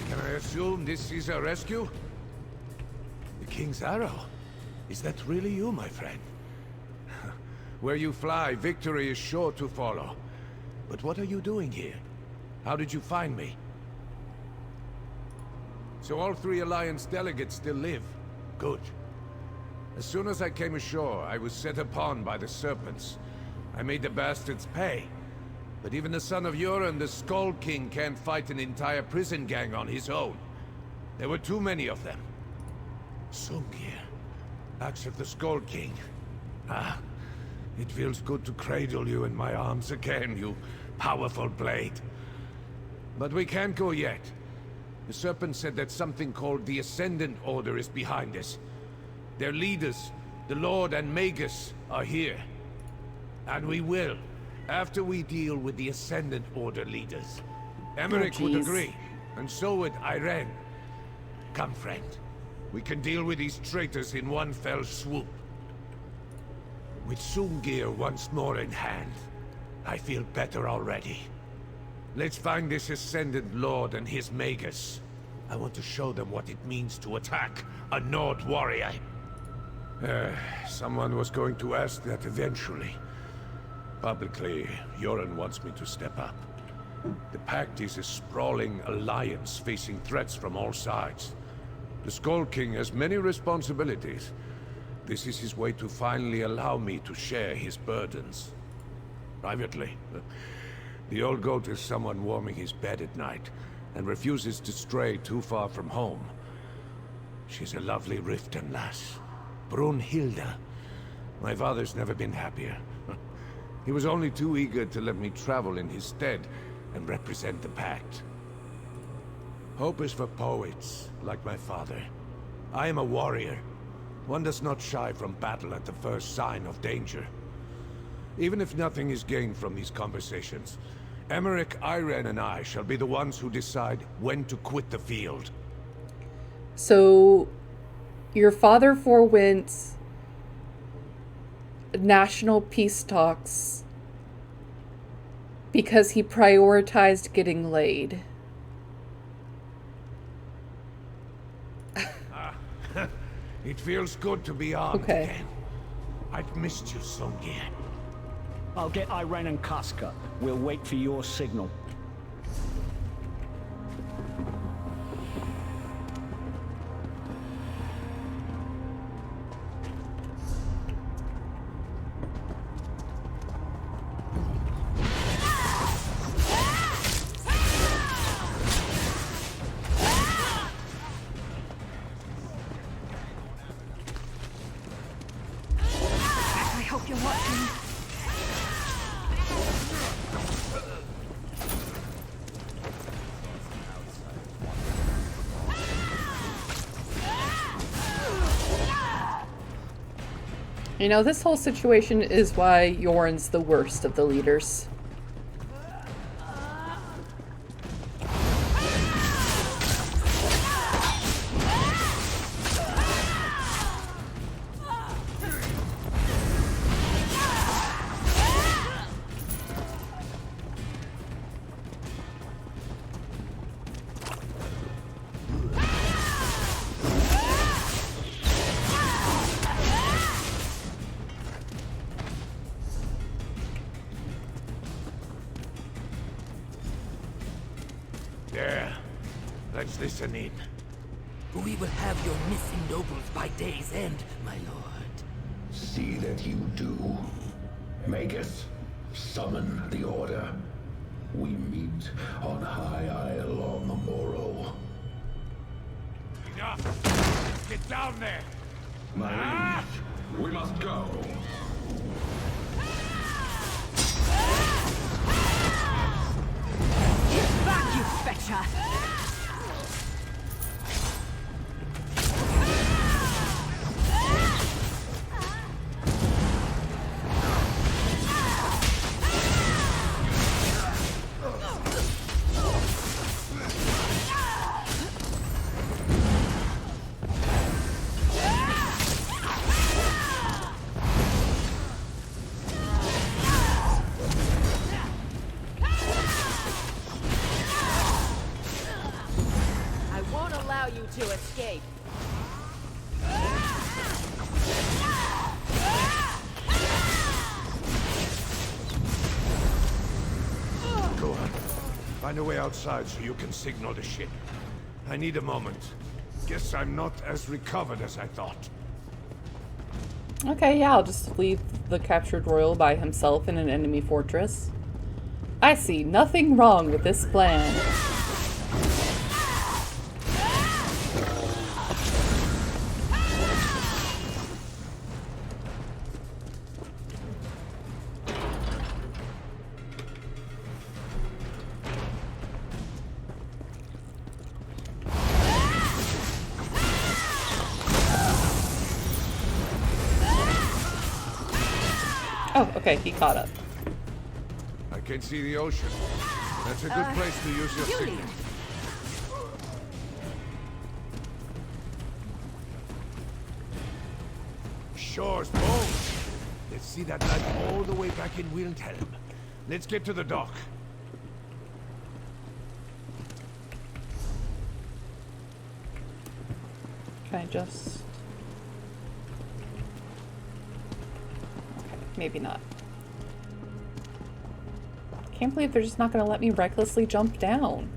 Can I assume this is a rescue? The King's Arrow? Is that really you, my friend? Where you fly, victory is sure to follow. But what are you doing here? How did you find me? So all 3 Alliance delegates still live? Good. As soon as I came ashore, I was set upon by the Serpents. I made the bastards pay. But even the son of Uren, the Skull King, can't fight an entire prison gang on his own. There were too many of them. Sungir, axe of the Skull King. Ah, it feels good to cradle you in my arms again, you powerful blade. But we can't go yet. The Serpent said that something called the Ascendant Order is behind us. Their leaders, the Lord and Magus, are here. And we will, after we deal with the Ascendant Order leaders. Emmerich would agree, and so would Irene. Come, friend. We can deal with these traitors in one fell swoop. With Sungir once more in hand, I feel better already. Let's find this Ascendant Lord and his Magus. I want to show them what it means to attack a Nord warrior. Someone was going to ask that eventually. Publicly, Uren wants me to step up. The Pact is a sprawling alliance facing threats from all sides. The Skull King has many responsibilities. This is his way to finally allow me to share his burdens. Privately, the old goat is someone warming his bed at night, and refuses to stray too far from home. She's a lovely Riften lass. Brunhilde. My father's never been happier. He was only too eager to let me travel in his stead and represent the Pact. Hope is for poets, like my father. I am a warrior. One does not shy from battle at the first sign of danger. Even if nothing is gained from these conversations, Emmerich, Irene, and I shall be the ones who decide when to quit the field. So, your father forewent national peace talks because he prioritized getting laid. It feels good to be armed again. I've missed you, Sungir. I'll get Irene and Casca. We'll wait for your signal. you're watching. You know, this whole situation is why Yoren's the worst of the leaders. There. Let's listen in. We will have your missing nobles by day's end, my lord. See that you do. Magus, summon the Order. We meet on High Isle on the morrow. Enough! Get down there! My liege, we must go. Get back, you fetcher! To escape. Go on. Find a way outside so you can signal the ship. I need a moment. Guess I'm not as recovered as I thought. Okay, yeah, I'll just leave the captured royal by himself in an enemy fortress. I see nothing wrong with this plan. Oh, okay, he caught up. I can see the ocean. That's a good place to use your signal. Shore's bones. Let's see that light all the way back in Wilhelm. Let's get to the dock. Can I just... Okay, maybe not. Can't believe they're just not going to let me recklessly jump down.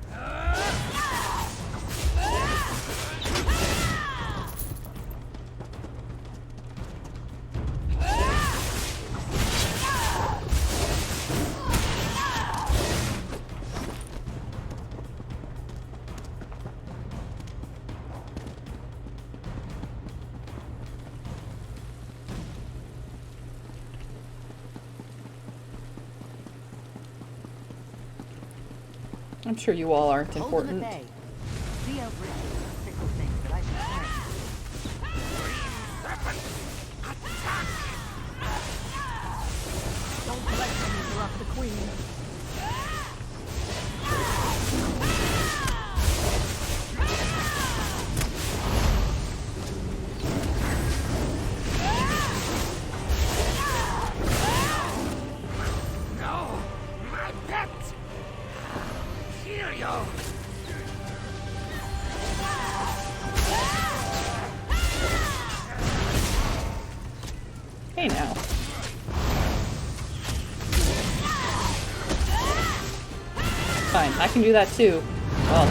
I'm sure you all aren't important. Don't let them interrupt the queen. No! My pet! Here you! Hey now. Fine, I can do that too. Well,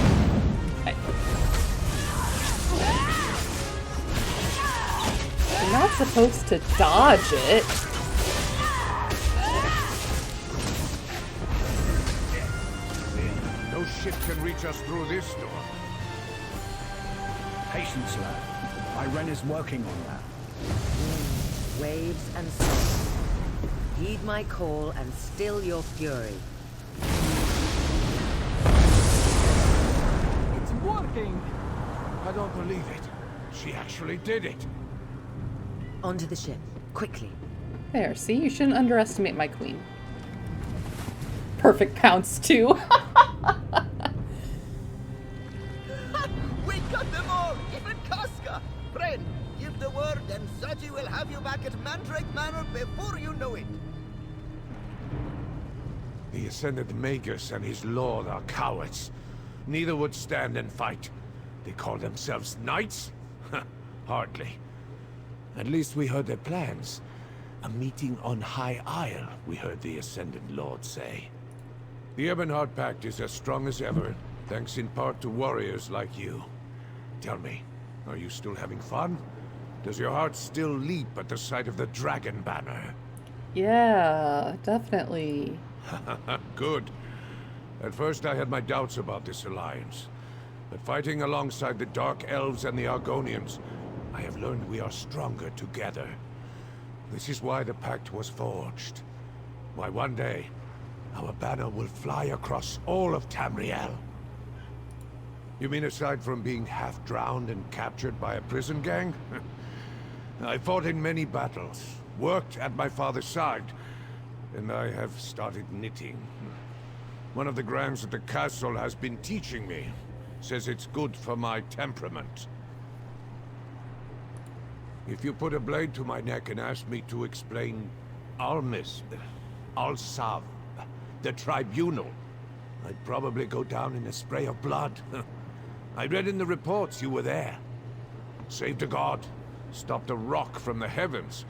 you're not supposed to dodge it. No ship can reach us through this door. Patience, lad. Irene is working on that. Waves and storms. Heed my call and still your fury. It's working! I don't believe it. She actually did it. Onto the ship, quickly. There, see? You shouldn't underestimate my queen. Perfect counts, too. We got them all, even Casca! Friend, give the word and Saji will have you back at Mandrake Manor before you know it. The Ascended Magus and his lord are cowards. Neither would stand and fight. They call themselves knights? Hardly. At least we heard their plans. A meeting on High Isle, we heard the Ascended Lord say. The Ebonheart Pact is as strong as ever, thanks in part to warriors like you. Tell me, are you still having fun? Does your heart still leap at the sight of the dragon banner? Yeah, definitely. Good. At first I had my doubts about this alliance. But fighting alongside the Dark Elves and the Argonians, I have learned we are stronger together. This is why the pact was forged. Why one day, our banner will fly across all of Tamriel. You mean aside from being half drowned and captured by a prison gang? I fought in many battles, worked at my father's side, and I have started knitting. One of the Grands at the castle has been teaching me. Says it's good for my temperament. If you put a blade to my neck and ask me to explain Almis, Alsav, the Tribunal, I'd probably go down in a spray of blood. I read in the reports you were there. Saved a god, stopped a rock from the heavens.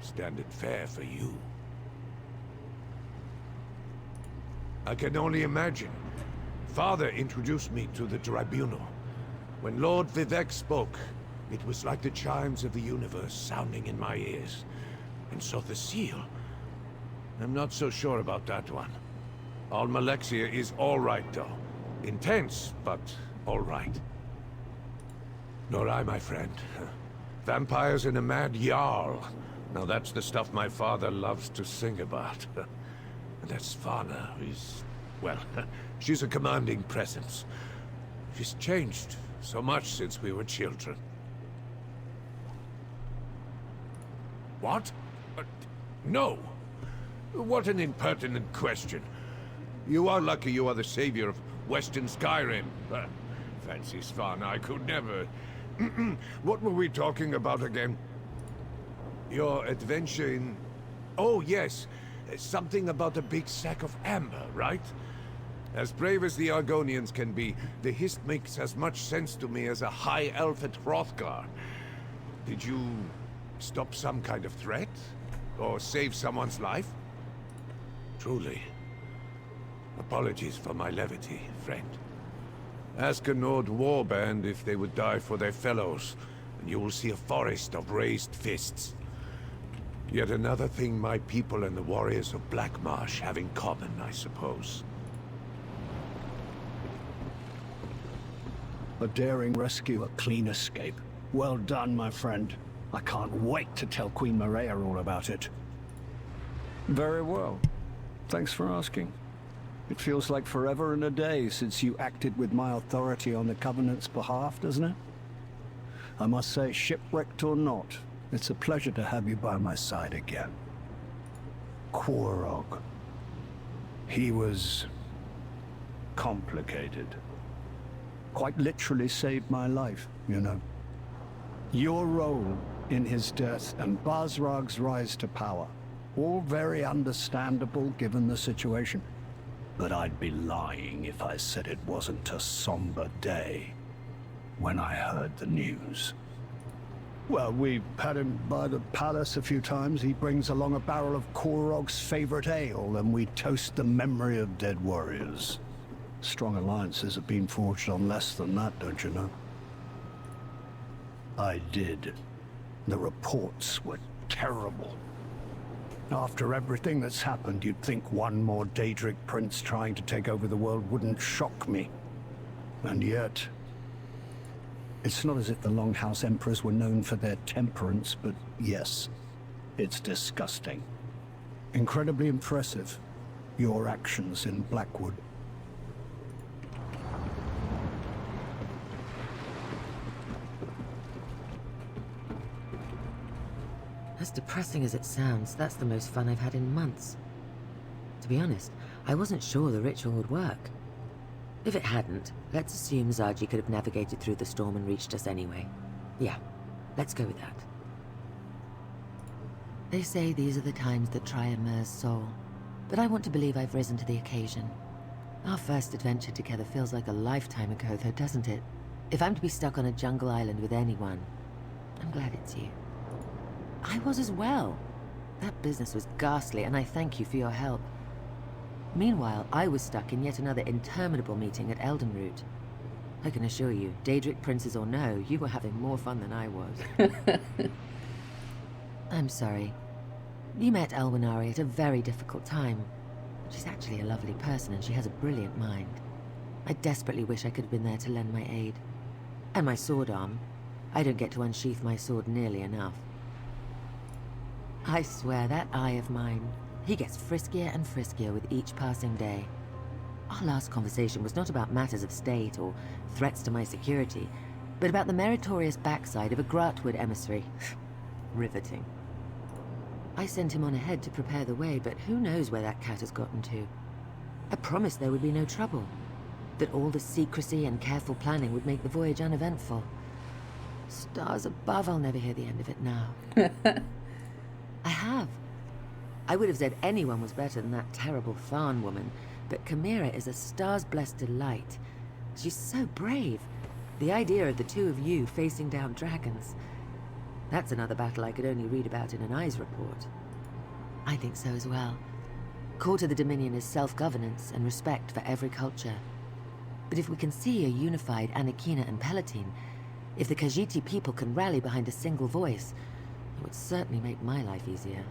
Stand it fair for you. I can only imagine. Father introduced me to the Tribunal. When Lord Vivek spoke, it was like the chimes of the universe sounding in my ears. And so the seal... I'm not so sure about that one. Almalexia is all right, though. Intense, but all right. Nor I, my friend. Vampires and a mad Jarl. Now that's the stuff my father loves to sing about. And that Svana is... well, she's a commanding presence. She's changed so much since we were children. What? No! What an impertinent question. You are lucky you are the savior of Western Skyrim. Fancy Svana, I could never... What were we talking about again? Your adventure in... Oh, yes. Something about a big sack of amber, right? As brave as the Argonians can be, the Hist makes as much sense to me as a high elf at Hrothgar. Did you stop some kind of threat? Or save someone's life? Truly. Apologies for my levity, friend. Ask a Nord warband if they would die for their fellows, and you will see a forest of raised fists. Yet another thing my people and the warriors of Blackmarsh have in common, I suppose. A daring rescue, a clean escape. Well done, my friend. I can't wait to tell Queen Maria all about it. Very well. Thanks for asking. It feels like forever and a day since you acted with my authority on the Covenant's behalf, doesn't it? I must say, shipwrecked or not, it's a pleasure to have you by my side again. Quorog. He was... complicated. Quite literally saved my life, you know. Your role in his death and Basrag's rise to power, all very understandable given the situation. But I'd be lying if I said it wasn't a somber day when I heard the news. Well, we've had him by the palace a few times. He brings along a barrel of Korog's favorite ale, and we toast the memory of dead warriors. Strong alliances have been forged on less than that, don't you know? I did. The reports were terrible. After everything that's happened, you'd think one more Daedric prince trying to take over the world wouldn't shock me. And yet... it's not as if the Longhouse Emperors were known for their temperance, but yes, it's disgusting. Incredibly impressive, your actions in Blackwood. As depressing as it sounds, that's the most fun I've had in months. To be honest, I wasn't sure the ritual would work. If it hadn't, let's assume Zaji could have navigated through the storm and reached us anyway. Yeah, let's go with that. They say these are the times that try a mer's soul, but I want to believe I've risen to the occasion. Our first adventure together feels like a lifetime ago, though, doesn't it? If I'm to be stuck on a jungle island with anyone, I'm glad it's you. I was as well. That business was ghastly, and I thank you for your help. Meanwhile, I was stuck in yet another interminable meeting at Eldenroot. I can assure you, Daedric princes or no, you were having more fun than I was. I'm sorry. You met Elwinari at a very difficult time. She's actually a lovely person, and she has a brilliant mind. I desperately wish I could have been there to lend my aid. And my sword arm. I don't get to unsheath my sword nearly enough. I swear, that eye of mine, he gets friskier and friskier with each passing day. Our last conversation was not about matters of state or threats to my security, but about the meritorious backside of a Gratwood emissary. Riveting. I sent him on ahead to prepare the way, but who knows where that cat has gotten to. I promised there would be no trouble, that all the secrecy and careful planning would make the voyage uneventful. Stars above, I'll never hear the end of it now. I have. I would have said anyone was better than that terrible Tharn woman, but Kasmira is a stars-blessed delight. She's so brave. The idea of the two of you facing down dragons. That's another battle I could only read about in an eyes report. I think so as well. Core to the Dominion is self-governance and respect for every culture. But if we can see a unified Anakina and Palatine, if the Khajiit people can rally behind a single voice, it would certainly make my life easier.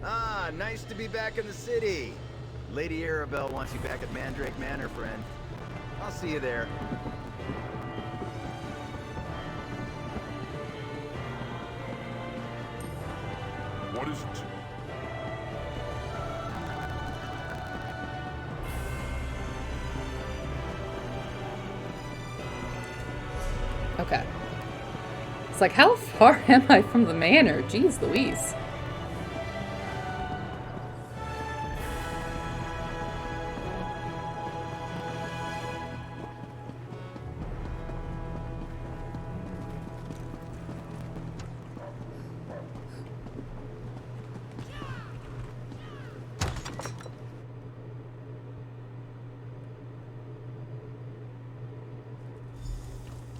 Ah, nice to be back in the city. Lady Arabelle wants you back at Mandrake Manor, friend. I'll see you there. What is it? Okay. It's like, how far am I from the manor? Jeez Louise.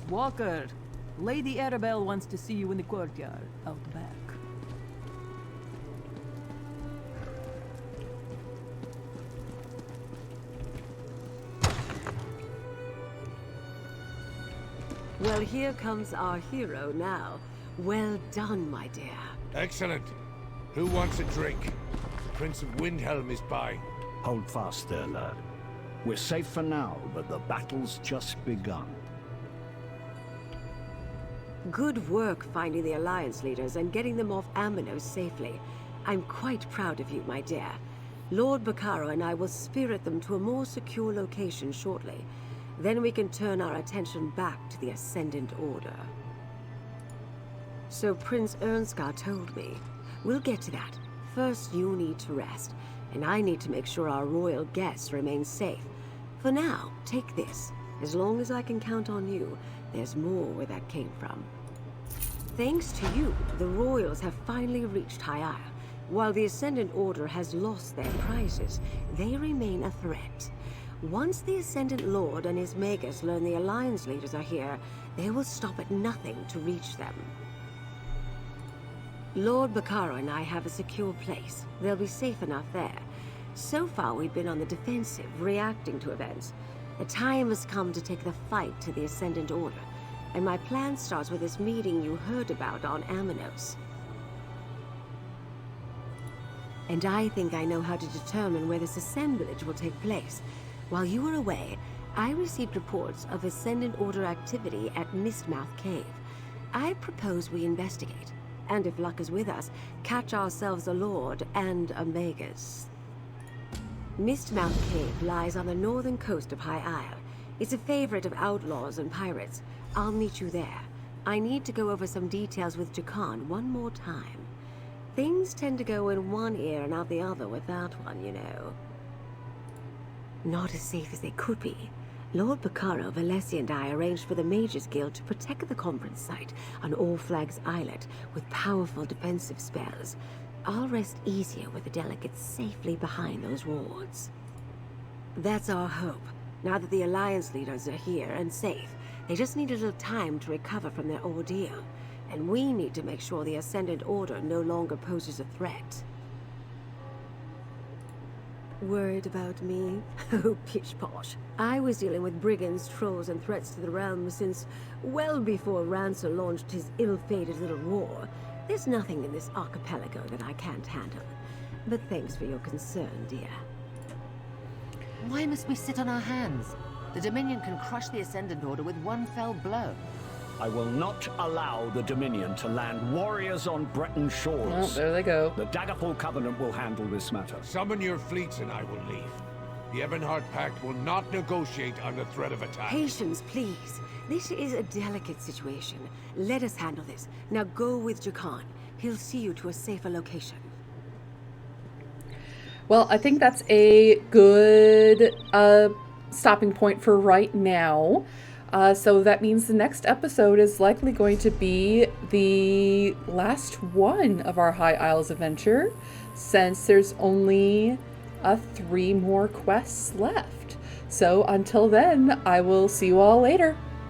Walker, Lady Arabelle wants to see you in the courtyard, out back. Well, here comes our hero now. Well done, my dear. Excellent. Who wants a drink? The Prince of Windhelm is by. Hold fast there, lad. We're safe for now, but the battle's just begun. Good work finding the Alliance leaders and getting them off Amino safely. I'm quite proud of you, my dear. Lord Bacaro and I will spirit them to a more secure location shortly. Then we can turn our attention back to the Ascendant Order. So Prince Ernskar told me. We'll get to that. First, you need to rest, and I need to make sure our royal guests remain safe. For now, take this. As long as I can count on you, there's more where that came from. Thanks to you, the royals have finally reached High Isle. While the Ascendant Order has lost their prizes, they remain a threat. Once the Ascendant Lord and his Magus learn the Alliance leaders are here, they will stop at nothing to reach them. Lord Baccara and I have a secure place. They'll be safe enough there. So far, we've been on the defensive, reacting to events. The time has come to take the fight to the Ascendant Order, and my plan starts with this meeting you heard about on Aminos. And I think I know how to determine where this assemblage will take place. While you were away, I received reports of Ascendant Order activity at Mistmouth Cave. I propose we investigate, and if luck is with us, catch ourselves a Lord and a Magus. Mistmouth Cave lies on the northern coast of High Isle. It's a favorite of outlaws and pirates. I'll meet you there. I need to go over some details with Jakan one more time. Things tend to go in one ear and out the other with that one, you know. Not as safe as they could be. Lord Baccara, Valessi, and I arranged for the Mages Guild to protect the conference site on All Flags Islet with powerful defensive spells. I'll rest easier with the delegates safely behind those wards. That's our hope. Now that the Alliance leaders are here and safe, they just need a little time to recover from their ordeal. And we need to make sure the Ascendant Order no longer poses a threat. Worried about me? Oh, pish-posh. I was dealing with brigands, trolls, and threats to the realm since well before Rancer launched his ill-fated little war. There's nothing in this archipelago that I can't handle. But thanks for your concern, dear. Why must we sit on our hands? The Dominion can crush the Ascendant Order with one fell blow. I will not allow the Dominion to land warriors on Breton shores. Oh, there they go. The Daggerfall Covenant will handle this matter. Summon your fleets and I will leave. The Ebonheart Pact will not negotiate under threat of attack. Patience, please. This is a delicate situation. Let us handle this. Now go with Jakan. He'll see you to a safer location. Well, I think that's a good stopping point for right now. So that means the next episode is likely going to be the last one of our High Isles adventure, since there's only 3 more quests left. So until then, I will see you all later.